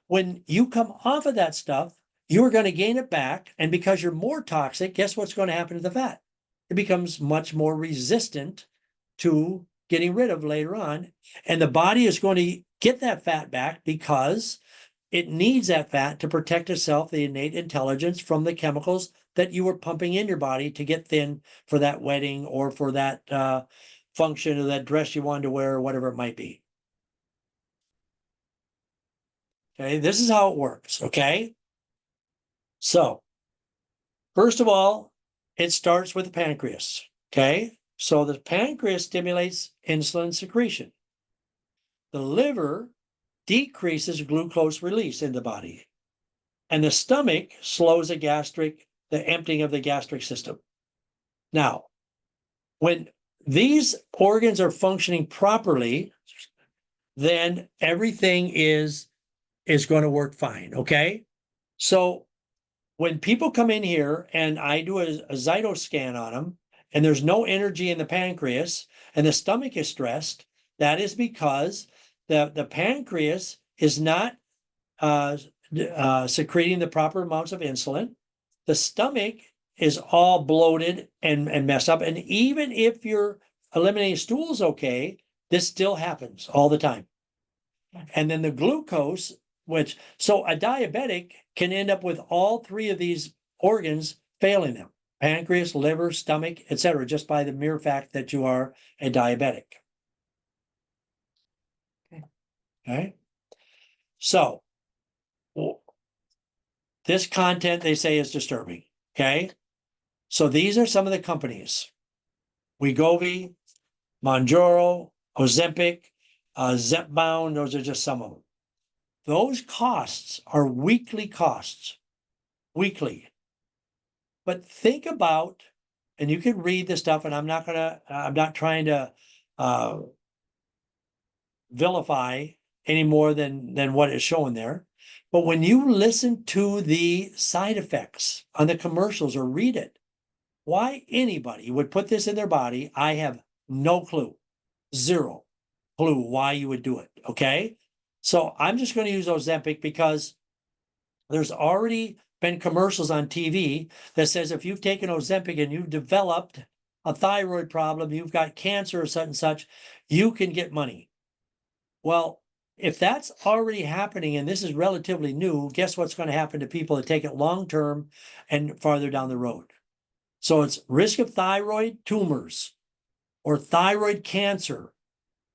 when you come off of that stuff, you're going to gain it back. And because you're more toxic, guess what's going to happen to the fat? It becomes much more resistant to getting rid of later on. And the body is going to get that fat back because it needs that fat to protect itself, the innate intelligence from the chemicals that you were pumping in your body to get thin for that wedding or for that function or that dress you wanted to wear or whatever it might be. Okay, this is how it works, okay? So, first of all, it starts with the pancreas, okay? So the pancreas stimulates insulin secretion. The liver decreases glucose release in the body. And the stomach slows the emptying of the gastric system. Now, when these organs are functioning properly, then everything is going to work fine, okay? So when people come in here and I do a zytoscan on them, and there's no energy in the pancreas, and the stomach is stressed, that is because the pancreas is not secreting the proper amounts of insulin. The stomach is all bloated and messed up. And even if you're eliminating stools okay, this still happens all the time. And then the glucose, so a diabetic can end up with all three of these organs failing them: pancreas, liver, stomach, etc., just by the mere fact that you are a diabetic. Okay. So this content, they say, is disturbing. Okay. So these are some of the companies: Wegovy, Mounjaro, Ozempic, Zepbound. Those are just some of them. Those costs are weekly costs, weekly. But think about, and you can read this stuff, and I'm not trying to vilify any more than what is shown there. But when you listen to the side effects on the commercials or read it, why anybody would put this in their body, I have no clue. Zero clue why you would do it. Okay. So I'm just going to use Ozempic because there's already been commercials on TV that says if you've taken Ozempic and you've developed a thyroid problem, you've got cancer or such and such, you can get money. Well, if that's already happening and this is relatively new, guess what's going to happen to people that take it long-term and farther down the road? So it's risk of thyroid tumors or thyroid cancer,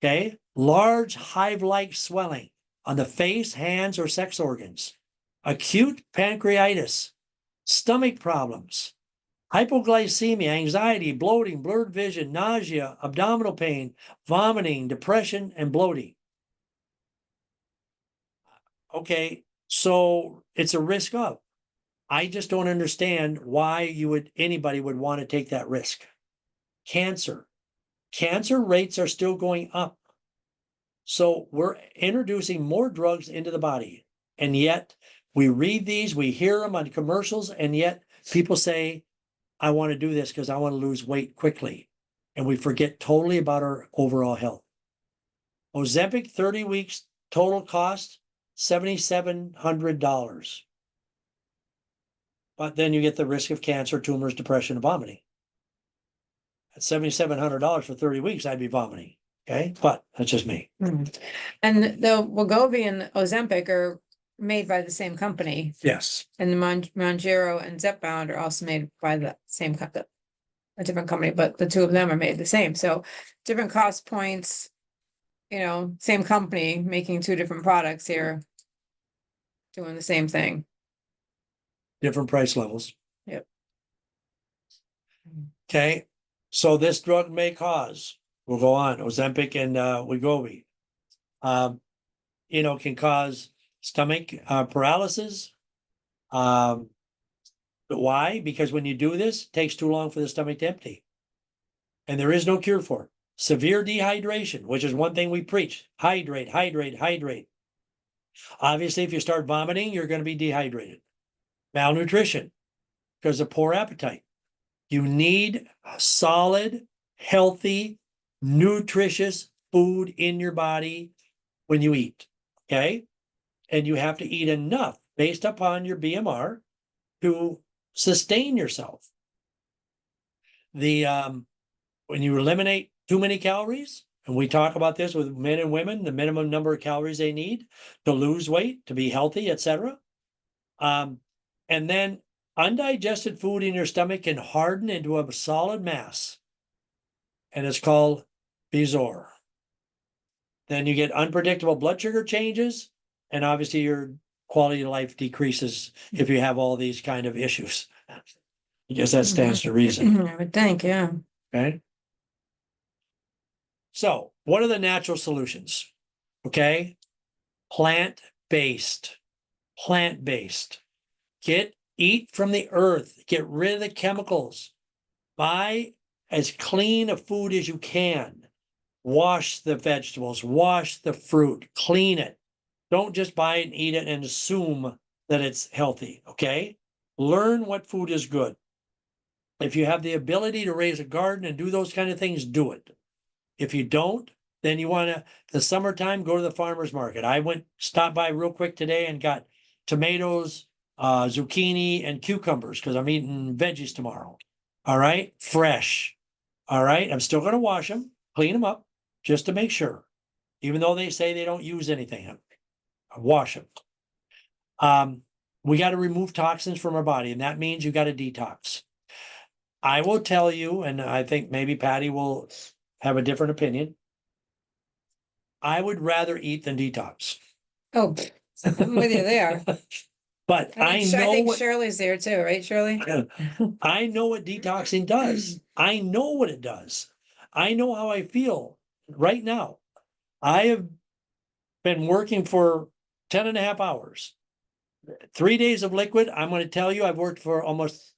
okay? Large hive-like swelling on the face, hands, or sex organs, acute pancreatitis, stomach problems, hypoglycemia, anxiety, bloating, blurred vision, nausea, abdominal pain, vomiting, depression, and bloating. Okay, so it's a risk of. I just don't understand why anybody would want to take that risk. Cancer rates are still going up. So we're introducing more drugs into the body. And yet we read these, we hear them on commercials, and yet people say, I want to do this because I want to lose weight quickly. And we forget totally about our overall health. Ozempic, 30 weeks, total cost, $7,700. But then you get the risk of cancer, tumors, depression, and vomiting. At $7,700 for 30 weeks, I'd be vomiting. Okay, but that's just me. And the Wegovy and Ozempic are made by the same company. Yes. And the Mounjaro and Zepbound are also made by the same company, a different company, but the two of them are made the same. So different cost points, same company making two different products here, doing the same thing. Different price levels. Yep. Okay, so this drug may cause, we'll go on, Ozempic and Wegovy, can cause stomach paralysis. Why? Because when you do this, it takes too long for the stomach to empty. And there is no cure for it. Severe dehydration, which is one thing we preach. Hydrate, hydrate, hydrate. Obviously, if you start vomiting, you're going to be dehydrated. Malnutrition, because of poor appetite. You need solid, healthy, nutritious food in your body when you eat, okay? And you have to eat enough based upon your BMR to sustain yourself. When you eliminate too many calories, and we talk about this with men and women, the minimum number of calories they need to lose weight, to be healthy, etc. And then undigested food in your stomach can harden into a solid mass, and it's called Bizor. Then you get unpredictable blood sugar changes, and obviously your quality of life decreases if you have all these kind of issues. I guess that stands to reason. I would think, yeah. Okay. So what are the natural solutions? Okay. Plant-based, plant-based. Eat from the earth, get rid of the chemicals, buy as clean a food as you can. Wash the vegetables, wash the fruit, clean it. Don't just buy it and eat it and assume that it's healthy, okay? Learn what food is good. If you have the ability to raise a garden and do those kind of things, do it. If you don't, then you want to, the summertime, go to the farmer's market. Stopped by real quick today and got tomatoes, zucchini, and cucumbers because I'm eating veggies tomorrow. All right, fresh. All right, I'm still going to wash them, clean them up, just to make sure. Even though they say they don't use anything, I wash them. We got to remove toxins from our body, and that means you got to detox. I will tell you, and I think maybe Patty will have a different opinion. I would rather eat than detox. Oh, I'm with you there. But I know think what Shirley's there too, right, Shirley? I know what detoxing does. I know what it does. I know how I feel right now. I have been working for 10 and a half hours. 3 days of liquid. I'm going to tell you, I've worked for almost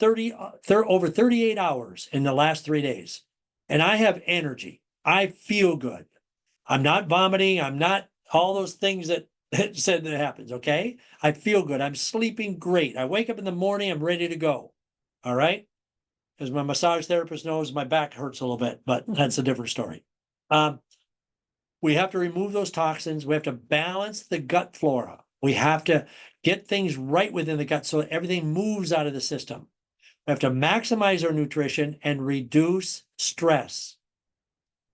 over 38 hours in the last 3 days. And I have energy. I feel good. I'm not vomiting. I'm not all those things that said that happens. Okay. I feel good. I'm sleeping great. I wake up in the morning. I'm ready to go. All right. As my massage therapist knows, my back hurts a little bit, but that's a different story. We have to remove those toxins. We have to balance the gut flora. We have to get things right within the gut so that everything moves out of the system. We have to maximize our nutrition and reduce stress.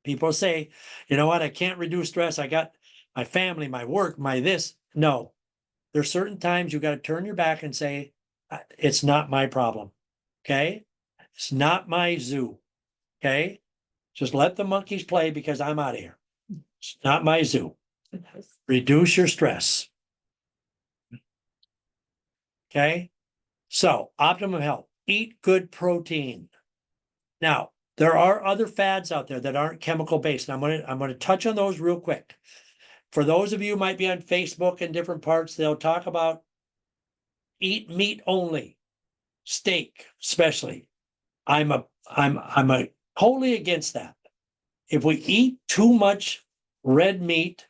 People say, you know what, I can't reduce stress. I got my family, my work, my this. No, there's certain times you got to turn your back and say, it's not my problem. Okay. It's not my zoo. Okay. Just let the monkeys play because I'm out of here. It's not my zoo. Reduce your stress. Okay. So optimum health, eat good protein. Now, there are other fads out there that aren't chemical based. And I'm going to touch on those real quick. For those of you who might be on Facebook in different parts, they'll talk about eat meat only, steak, especially. I'm totally against that. If we eat too much red meat,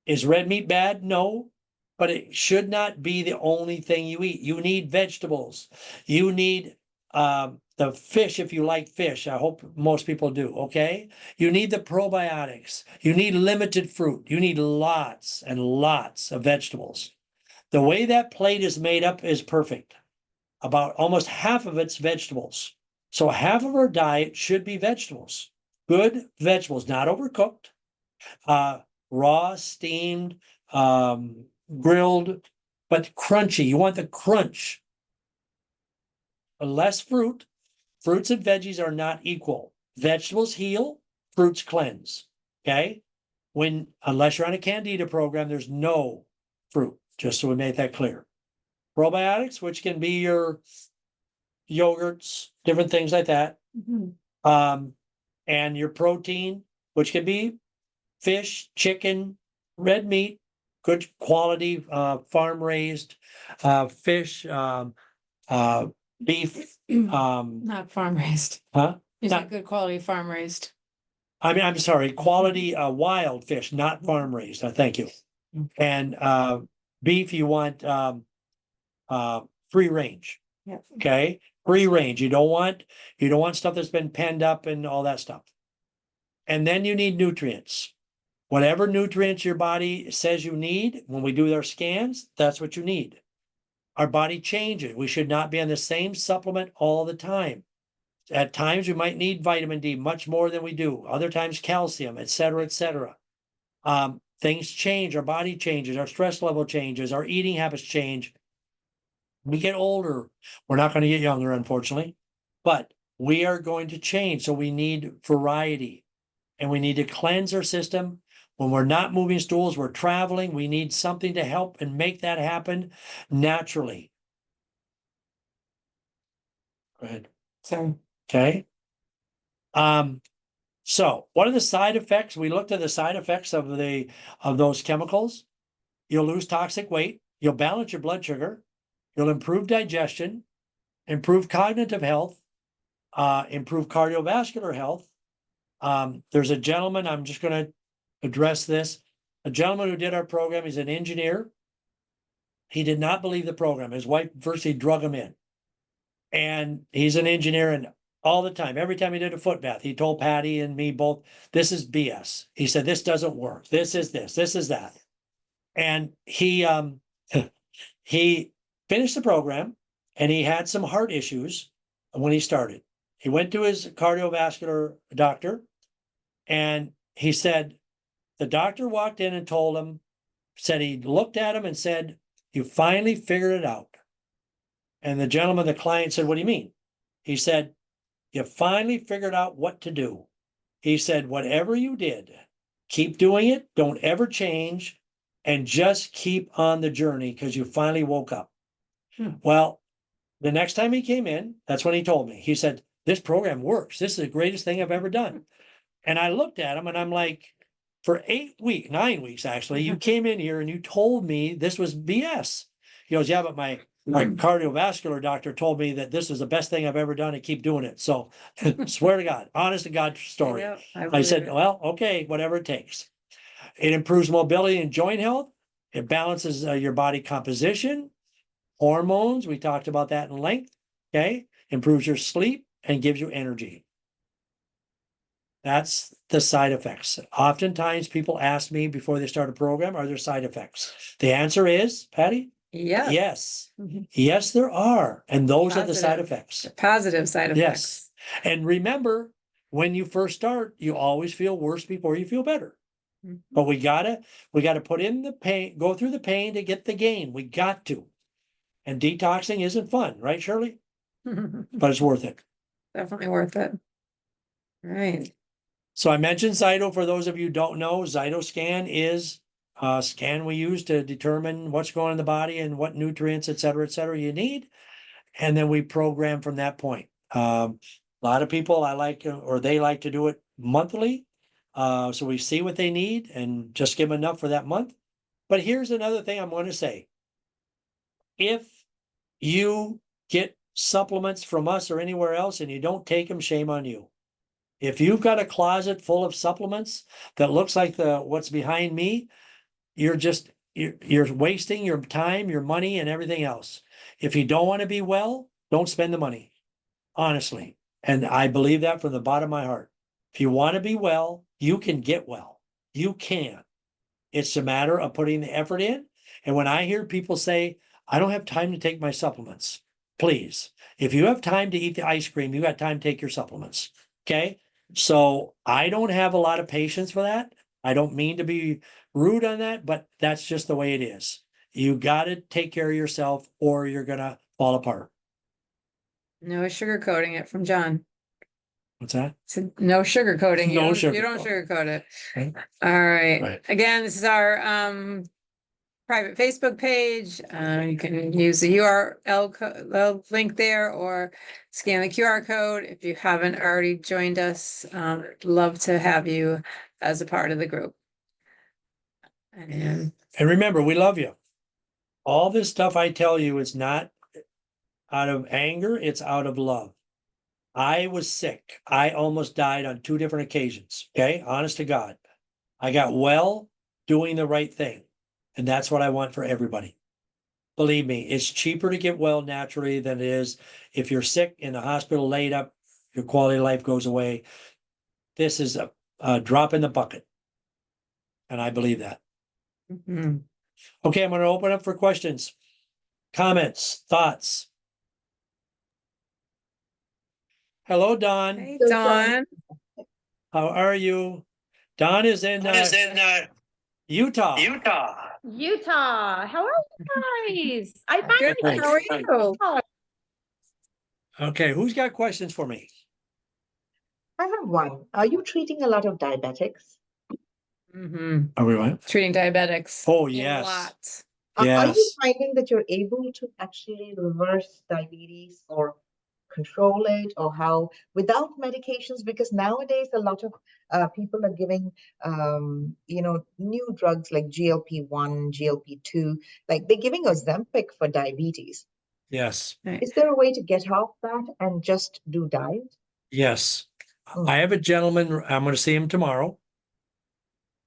is red meat bad? No, but it should not be the only thing you eat. You need vegetables. You need the fish if you like fish. I hope most people do. Okay. You need the probiotics. You need limited fruit. You need lots and lots of vegetables. The way that plate is made up is perfect. About almost half of it's vegetables. So half of our diet should be vegetables. Good vegetables, not overcooked, raw, steamed, grilled, but crunchy. You want the crunch. Less fruit. Fruits and veggies are not equal. Vegetables heal, fruits cleanse. Okay. Unless you're on a candida program, there's no fruit, just so we made that clear. Probiotics, which can be your yogurts, different things like that. Mm-hmm. And your protein, which can be fish, chicken, red meat, good quality, farm raised, fish, beef, Not farm raised. huh? Is Not- it good quality farm raised? I mean, I'm sorry, quality, wild fish, not farm raised. Thank you. And, beef, you want, free range. Yeah. Okay. Free range. You don't want stuff that's been penned up and all that stuff. And then you need nutrients. Whatever nutrients your body says you need, when we do our scans, that's what you need. Our body changes. We should not be on the same supplement all the time. At times, we might need vitamin D much more than we do. Other times, calcium, et cetera, et cetera. Things change. Our body changes. Our stress level changes. Our eating habits change. We get older. We're not going to get younger, unfortunately, but we are going to change. So we need variety and we need to cleanse our system. When we're not moving stools, we're traveling. We need something to help and make that happen naturally. Go ahead. Sorry. Okay. So what are the side effects? We looked at the side effects of those chemicals. You'll lose toxic weight. You'll balance your blood sugar. You'll improve digestion, improve cognitive health, improve cardiovascular health. There's a gentleman, I'm just going to address this. A gentleman who did our program, he's an engineer. He did not believe the program. His wife virtually drug him in. And he's an engineer, and all the time, every time he did a foot bath, he told Patty and me both, this is BS. He said, this doesn't work. This is that. And he he finished the program, and he had some heart issues when he started. He went to his cardiovascular doctor, and he said, the doctor walked in and told him, said he looked at him and said, you finally figured it out. And the gentleman, the client, said, what do you mean? He said, you finally figured out what to do. He said, whatever you did, keep doing it. Don't ever change, and just keep on the journey because you finally woke up. Well, the next time he came in, that's when he told me. He said, this program works. This is the greatest thing I've ever done. And I looked at him and I'm like, for 9 weeks, actually, you came in here and you told me this was BS. He goes, yeah, but my cardiovascular doctor told me that this is the best thing I've ever done and keep doing it. So swear to God, honest to God story. Yeah, I said, well, okay, whatever it takes. It improves mobility and joint health. It balances your body composition, hormones. We talked about that in length. Okay. Improves your sleep and gives you energy. That's the side effects. Oftentimes people ask me before they start a program, are there side effects? The answer is, Patty, yeah, yes. Mhm. Yes, there are. And those are the side Positive. effects. Positive side effects. Yes. And remember, when you first start, you always feel worse before you feel better. Mhm. But we gotta put in the pain, go through the pain to get the gain. We got to. And detoxing isn't fun, right, Shirley? But it's worth it. Definitely worth it. Right. So I mentioned Zyto. For those of you who don't know, Zytoscan is a scan we use to determine what's going on in the body and what nutrients, et cetera, you need. And then we program from that point. A lot of people they like to do it monthly. So we see what they need and just give them enough for that month. But here's another thing I'm going to say. If you get supplements from us or anywhere else and you don't take them, shame on you. If you've got a closet full of supplements that looks like what's behind me, you're wasting your time, your money, and everything else. If you don't want to be well, don't spend the money, honestly. And I believe that from the bottom of my heart. If you want to be well, you can get well. You can. It's a matter of putting the effort in. And when I hear people say, I don't have time to take my supplements, please, if you have time to eat the ice cream, you got time to take your supplements. Okay. So I don't have a lot of patience for that. I don't mean to be rude on that, but that's just the way it is. You got to take care of yourself or you're going to fall apart. No sugarcoating it from John. What's that? So no sugarcoating. No You don't sugarcoat it. Okay. All right. Right. Again, this is our private Facebook page. You can use the URL link there or scan the QR code. If you haven't already joined us, love to have you as a part of the group. And remember, we love you. All this stuff I tell you is not out of anger, it's out of love. I was sick. I almost died on 2 different occasions. Okay. Honest to God. I got well doing the right thing. And that's what I want for everybody. Believe me, it's cheaper to get well naturally than it is if you're sick in the hospital, laid up, your quality of life goes away. This is a drop in the bucket. And I believe that. mhm. Okay, I'm going to open up for questions, comments, thoughts. Hello, Don. Hey, Dawn. How are you? Don is in Utah. Utah. How are you guys? I Good. finally How are got you? Utah. Okay, who's got questions for me? I have one. Are you treating a lot of diabetics? Mhm. Are we right? Treating diabetics. Oh, A yes. lot. Are you Yes. finding that you're able to actually reverse diabetes or control it, or how without medications? Because nowadays a lot of people are giving new drugs like GLP-1, GLP-2, like they're giving Ozempic for diabetes. Yes, Right. Is there a way to get off that and just do diet? yes. Mm. I have a gentleman, I'm going to see him tomorrow.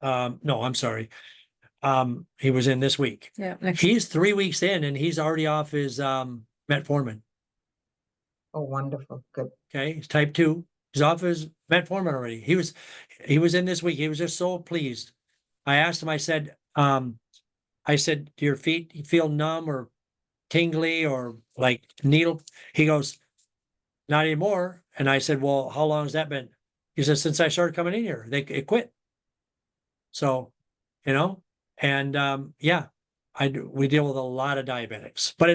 No, I'm sorry. He was in this week. Yeah. Next. He's 3 weeks in and he's already off his metformin. Oh, wonderful. Good. Okay, he's type 2. He's off his metformin already. He was in this week. He was just so pleased. I asked him, I said, do your feet feel numb or tingly or like needle? He goes, not anymore. And I said, well, how long has that been? He said, since I started coming in here, it quit. So, and yeah, we deal with a lot of diabetics, but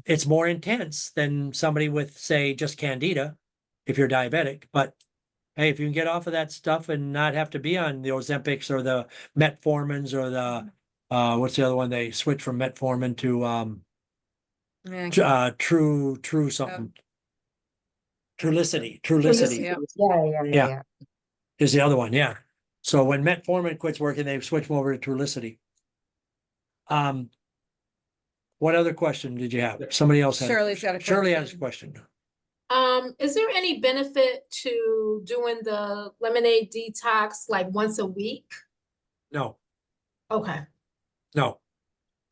it's more intense than somebody with, say, just candida if you're diabetic. But hey, if you can get off of that stuff and not have to be on the Ozempics or the metformins or the what's the other one? They switch from metformin to Yeah. true something. Trulicity. Yeah. Yeah. Is the other one, yeah. So when metformin quits working, they switch them over to Trulicity. What other question did you have? Somebody else had. Shirley's got a Shirley has a question. question. Is there any benefit to doing the lemonade detox like once a week? No, Okay. no.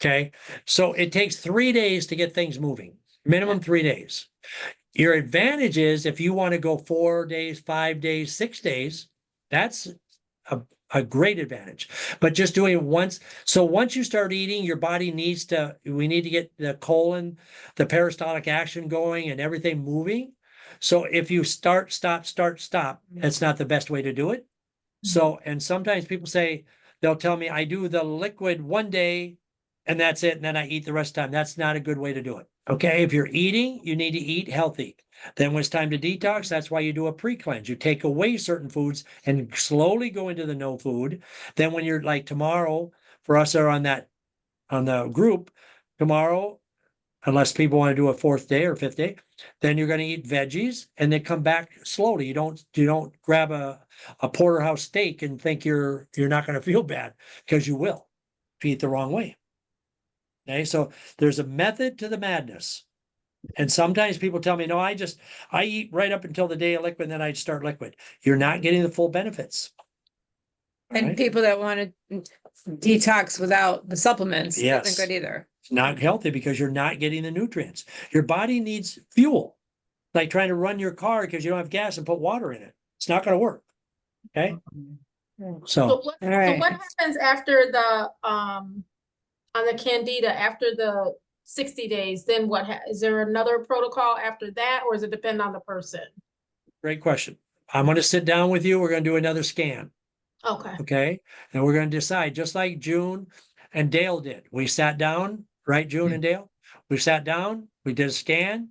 Okay. So it takes 3 days to get things moving, minimum 3 days. Your advantage is if you want to go 4 days, 5 days, 6 days, that's a great advantage. But just doing it once. So once you start eating, your body we need to get the colon, the peristaltic action going and everything moving. So if you start, stop, that's not the best way to do it. So, and sometimes people say, they'll tell me I do the liquid one day and that's it. And then I eat the rest of the time. That's not a good way to do it. Okay. If you're eating, you need to eat healthy. Then when it's time to detox, that's why you do a pre-cleanse. You take away certain foods and slowly go into the no food. Then when you're like tomorrow, for us are on the group, tomorrow, unless people want to do a 4th day or 5th day, then you're going to eat veggies and then come back slowly. You don't grab a porterhouse steak and think you're not going to feel bad, because you will if you eat the wrong way. Okay, so there's a method to the madness. And sometimes people tell me, no, I eat right up until the day of liquid, and then I start liquid. You're not getting the full benefits. And Right? people that want to detox without the supplements Yes. isn't good either. It's not healthy because you're not getting the nutrients. Your body needs fuel, like trying to run your car because you don't have gas and put water in it. It's not going to work. Okay. So So what, All so right. what happens after the on the candida after the 60 days? Then what is there another protocol after that, or does it depend on the person? great question. I'm going to sit down with you. We're going to do another scan. Okay. Okay. And we're going to decide, just like June and Dale did. We sat down, right, June and Dale? We sat down, we did a scan,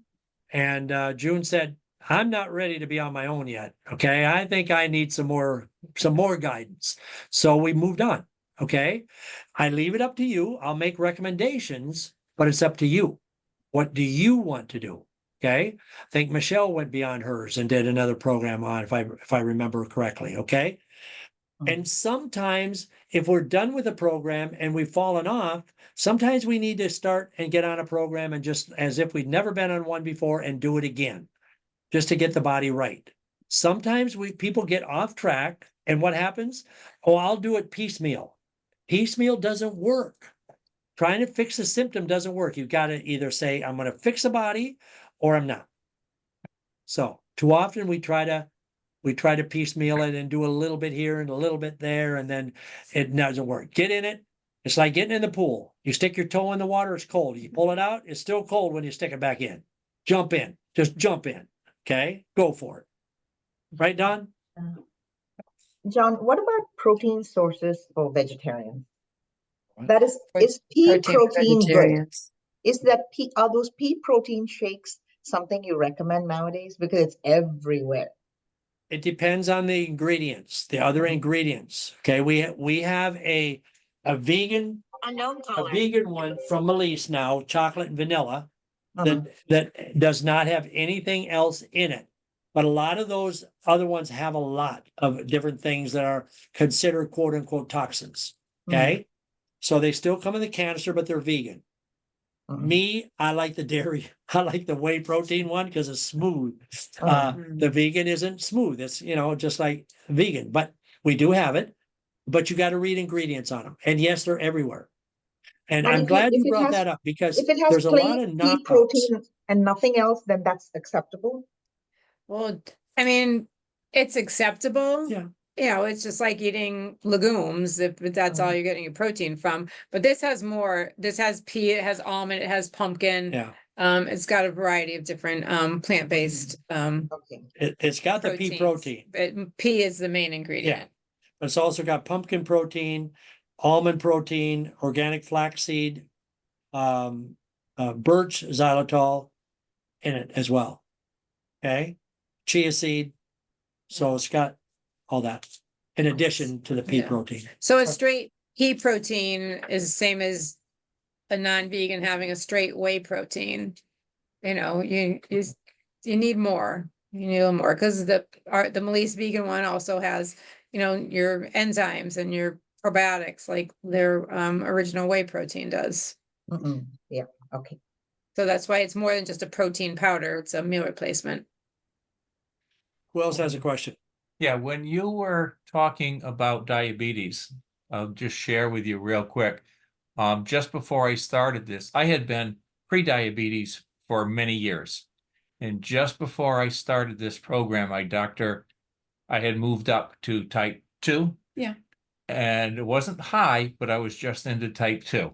and June said, I'm not ready to be on my own yet. Okay. I think I need some more guidance. So we moved on. Okay. I leave it up to you. I'll make recommendations, but it's up to you. What do you want to do? Okay. I think Michelle went beyond hers and did another program on, if I remember correctly. Okay. And sometimes if we're done with a program and we've fallen off, sometimes we need to start and get on a program and just as if we'd never been on one before and do it again, just to get the body right. Sometimes people get off track, and what happens? Oh, I'll do it piecemeal. Piecemeal doesn't work. Trying to fix the symptom doesn't work. You've got to either say, I'm going to fix the body or I'm not. So too often we try to piecemeal it and do a little bit here and a little bit there, and then it doesn't work. Get in it. It's like getting in the pool. You stick your toe in the water, it's cold. You pull it out, it's still cold when you stick it back in. Jump in. Just jump in. Okay? Go for it. Right, Don? John, what about protein sources for vegetarians? What? That is pea protein good? vegetarians. Are those pea protein shakes something you recommend nowadays? Because it's everywhere. It depends on the ingredients, the other ingredients. Okay, we have a vegan one from Melise now, chocolate and vanilla. that does not have anything else in it. But a lot of those other ones have a lot of different things that are considered quote unquote toxins. Okay. So they still come in the canister, but they're vegan. Me, I like the dairy. I like the whey protein one because it's smooth. The vegan isn't smooth. It's, just like vegan, but we do have it. But you got to read ingredients on them. And yes, they're everywhere. And And I'm glad you brought that up because if it has there's a lot plain of pea knockoffs. protein and nothing else, then that's acceptable. Well, I mean, it's acceptable. Yeah. It's just like eating legumes if that's all you're getting your protein from. But this has more. This has pea, it has almond, it has pumpkin. Yeah. It's got a variety of different plant-based Okay. It's got the pea proteins. protein. Pea is the main ingredient. But it's also got pumpkin protein, almond protein, organic flaxseed, birch xylitol in it as well. Okay. Chia seed. So it's got all that in addition to the pea Yeah. protein. So a straight pea protein is the same as a non-vegan having a straight whey protein. You need more. You need a little more because the Melise vegan one also has, your enzymes and your probiotics like their original whey protein does. Yeah. Okay. So that's why it's more than just a protein powder. It's a meal replacement. Who else has a question? Yeah, when you were talking about diabetes, I'll just share with you real quick. Just before I started this, I had been pre-diabetes for many years. And just before I started this program, I had moved up to type 2. Yeah. And it wasn't high, but I was just into type 2.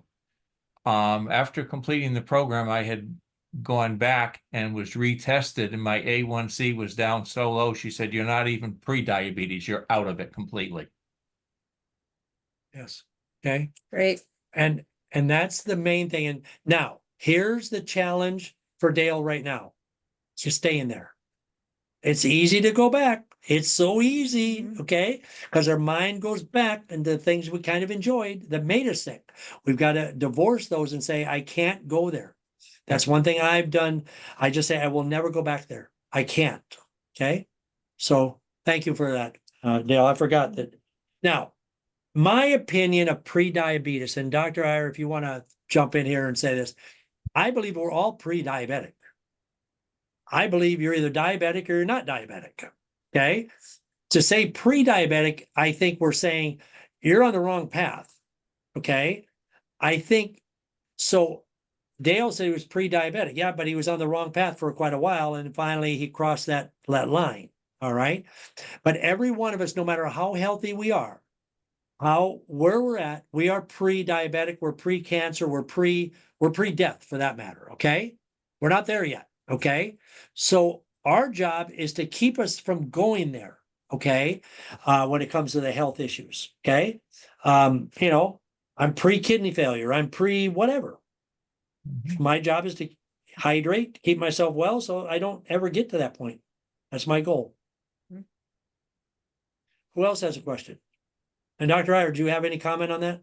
After completing the program, I had gone back and was retested, and my A1C was down so low. She said, "You're not even pre-diabetes, you're out of it completely." Yes. Okay. Great. And that's the main thing. And now here's the challenge for Dale right now. You stay in there. It's easy to go back. It's so easy, okay? Because our mind goes back into things we kind of enjoyed that made us sick. We've got to divorce those and say, I can't go there. That's one thing I've done. I just say, I will never go back there. I can't. Okay. So thank you for that, Dale. I forgot that. Now, my opinion of pre-diabetes, and Dr. Iyer, if you want to jump in here and say this, I believe we're all pre-diabetic. I believe you're either diabetic or you're not diabetic. Okay. To say pre-diabetic, I think we're saying you're on the wrong path. Okay. I think so. Dale said he was pre-diabetic. Yeah, but he was on the wrong path for quite a while. And finally he crossed that line. All right. But every one of us, no matter how healthy we are, where we're at, we are pre-diabetic, we're pre-cancer, we're pre-death for that matter. Okay. We're not there yet. Okay. So our job is to keep us from going there. Okay. When it comes to the health issues. Okay. I'm pre-kidney failure. I'm pre-whatever. My job is to hydrate, keep myself well, so I don't ever get to that point. That's my goal. Who else has a question? And Dr. Iyer, do you have any comment on that?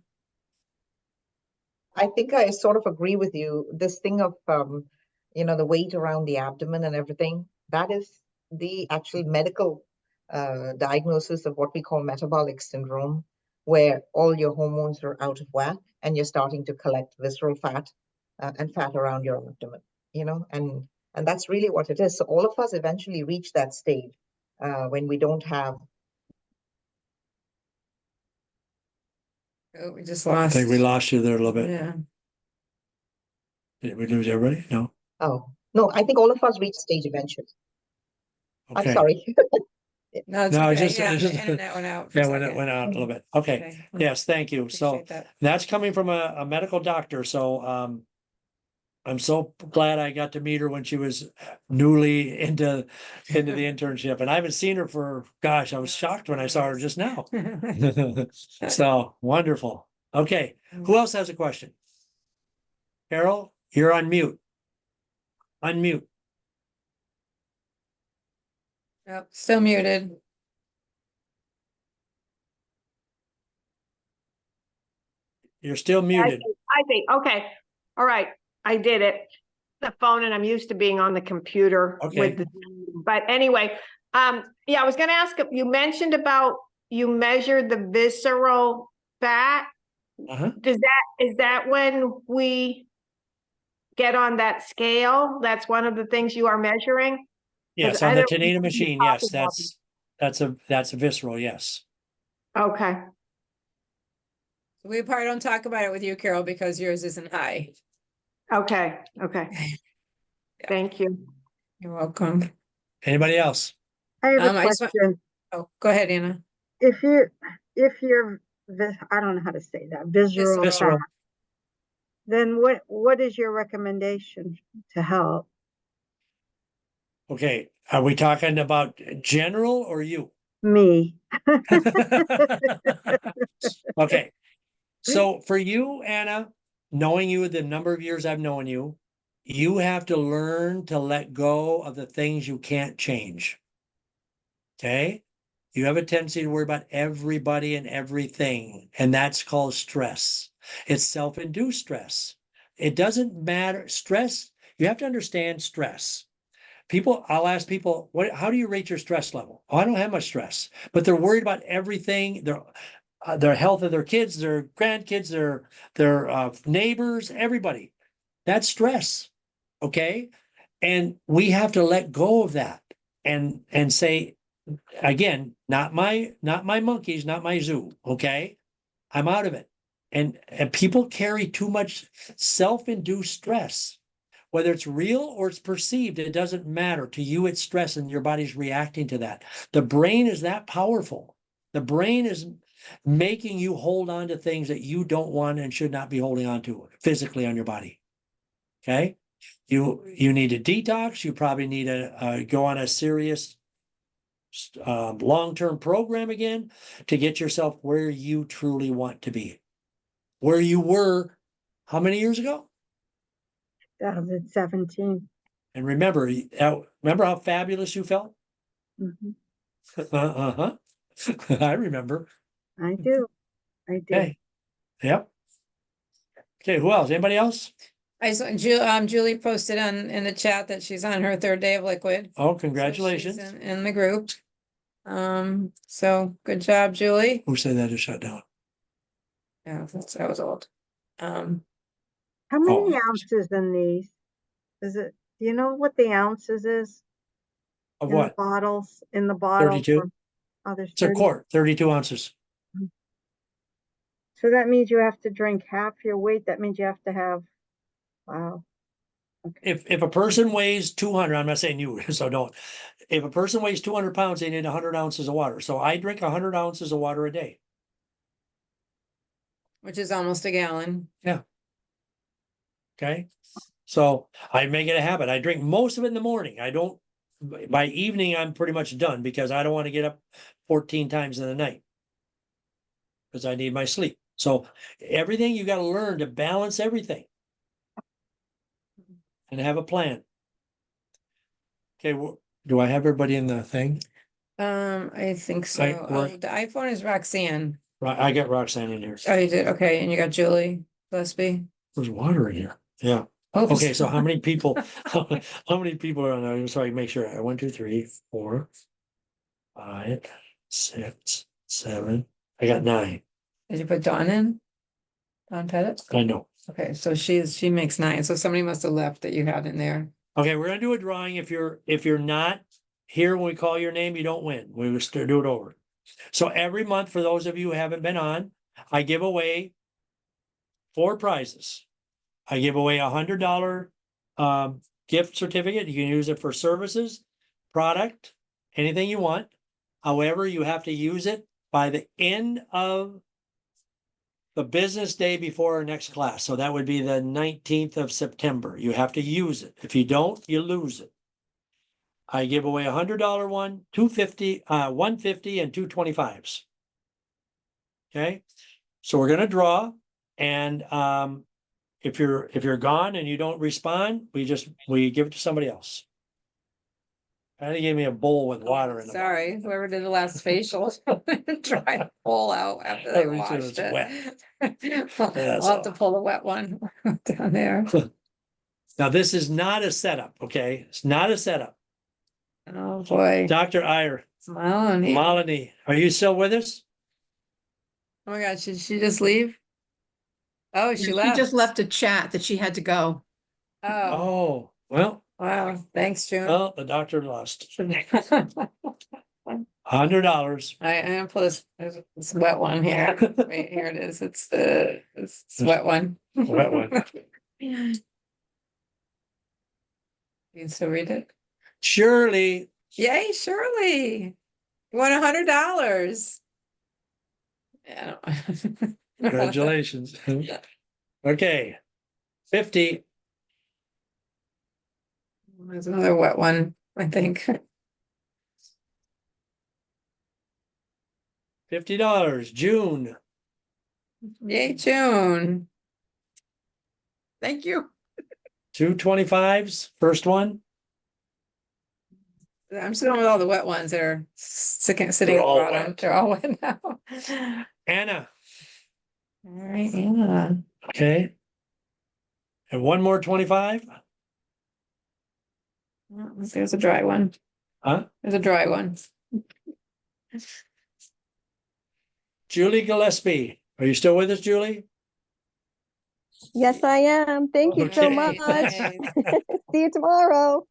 I think I sort of agree with you. This thing of, the weight around the abdomen and everything, that is the actual medical diagnosis of what we call metabolic syndrome, where all your hormones are out of whack and you're starting to collect visceral fat and fat around your abdomen, and that's really what it is. So all of us eventually reach that stage when we don't have. Oh, we just I lost. think we lost you there a little bit. Yeah. Did we lose everybody? No. Oh, no, I think all of us reach stage eventually. I'm Okay. sorry. No, it's No, it's okay. just- Yeah, it's the just- internet went out for a Yeah, when it second. went out a little bit. Okay. Okay. Yes, thank you. So Appreciate that. that's coming from a medical doctor. So I'm so glad I got to meet her when she was newly into the internship. And I haven't seen her for, gosh, I was shocked when I saw her just now. So wonderful. Okay. Who else has a question? Carol, you're on mute. Unmute. Yep, still muted. You're still muted. I think, okay. All right. I did it. the phone and I'm used to being on the computer Okay. with the, but anyway, yeah, I was gonna ask, you mentioned about, you measured the visceral fat. Uh-huh. Is that when we get on that scale? That's one of the things you are measuring? Yes, I on the don't Tanita remember you machine, yes, talking about that's a visceral, yes. Okay, We probably don't talk about it with you, Carol, because yours isn't high. okay. Yeah. Thank you. You're welcome. Anybody else? I have a I just want- question. Oh, go ahead, Anna. If you're, I don't know how to say that, visceral Visceral. fat, then what is your recommendation to help? Okay, are we talking about general or you? Me? Okay, so for you, Anna, knowing you the number of years I've known you, you have to learn to let go of the things you can't change. Okay? You have a tendency to worry about everybody and everything, and that's called stress. It's self-induced stress. It doesn't matter. Stress, you have to understand stress. I'll ask people, how do you rate your stress level? Oh, I don't have much stress, but they're worried about everything. Their health of their kids, their grandkids, their neighbors, everybody. That's stress. Okay. And we have to let go of that and say, again, not my monkeys, not my zoo. Okay. I'm out of it. And people carry too much self-induced stress. Whether it's real or it's perceived, it doesn't matter. To you, it's stress and your body's reacting to that. The brain is that powerful. The brain is making you hold on to things that you don't want and should not be holding on to physically on your body. Okay? You need a detox. You probably need to go on a serious long-term program again to get yourself where you truly want to be. Where you were how many years ago? 2017. And remember how fabulous you felt? Mhm. Uh-huh. I remember. I do. Okay. Yep. Okay, who else? Anybody else? I saw Julie posted in the chat that she's on her 3rd day of liquid. Oh, So she's congratulations. in the group. So good job, Julie. Who said that to shut down? Yeah, that was old. How many Oh. ounces in these? Do you know what the ounces is Of in the what? bottles? In the bottle? 32? Oh, there's It's a 30. quart, 32 ounces. So that means you have to drink half your weight. That means you have to have, wow. Okay. If a person weighs 200, I'm not saying you, so don't. If a person weighs 200 pounds, they need 100 ounces of water. So I drink 100 ounces of water a day. Which is almost a gallon. Yeah. Okay. So I make it a habit. I drink most of it in the morning. I don't, by evening, I'm pretty much done because I don't want to get up 14 times in the night because I need my sleep. So everything you got to learn to balance everything and have a plan. Okay. Do I have everybody in the thing? I think so. The iPhone is Roxanne. Right. I got Roxanne in here. Oh, you did? Okay, and you got Julie Gillespie. There's water in here. Yeah. Oops. Okay. So how many people, how many people are on there? So I can make sure. 1, 2, 3, 4, 5, 6, 7. I got 9. Did you put Dawn in? Dawn Pettit? I know. Okay, so she makes 9. So somebody must have left that you had in there. Okay, we're gonna do a drawing. If you're not here when we call your name, you don't win. We will still do it over. So every month, for those of you who haven't been on, I give away 4 prizes. I give away $100 gift certificate. You can use it for services, product, anything you want. However, you have to use it by the end of the business day before our next class. So that would be the 19th of September. You have to use it. If you don't, you lose it. I give away $100 one, $250, $150 and 225s. Okay. So we're going to draw. And if you're gone and you don't respond, we give it to somebody else. They gave me a bowl with water in it. Sorry, whoever did the last facial, try to pull out after they At least it washed was it. wet. I'll have to pull the wet one down there. Now, this is not a setup, okay? It's not a setup. Oh, boy. Dr. Iyer, Melanie. Malini, are you still with us? Oh my God, should she just leave? Oh, she She left. just left a chat that she had to go. Oh, Oh, well, wow. Thanks, June. well, the doctor lost I $100. am pull this wet one here. Wait, here it is. It's the wet one. Wet one. You can still read it. Shirley, Yay, Shirley. You won $100. Yeah. I don't- congratulations. Okay, 50. There's another wet one, I think. $50. June, Yay, June. Thank you. 225s, first one. I'm just going with all the wet ones that are sitting at the all bottom. wet. They're all wet now. All Anna, right, yeah. okay. And one more 25, There's a dry one. huh? There's a dry one. Julie Gillespie, are you still with us, Julie? Yes, I am. Thank you so Okay. much. Nice. See you tomorrow.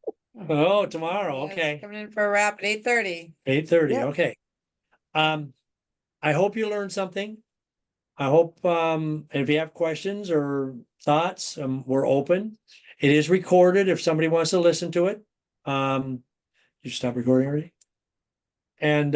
Oh, tomorrow, Yes, okay. Coming in for a wrap at 8:30. 8:30, Yep. okay. I hope you learned something. I hope, if you have questions or thoughts, we're open. It is recorded if somebody wants to listen to it. You stop recording already? And,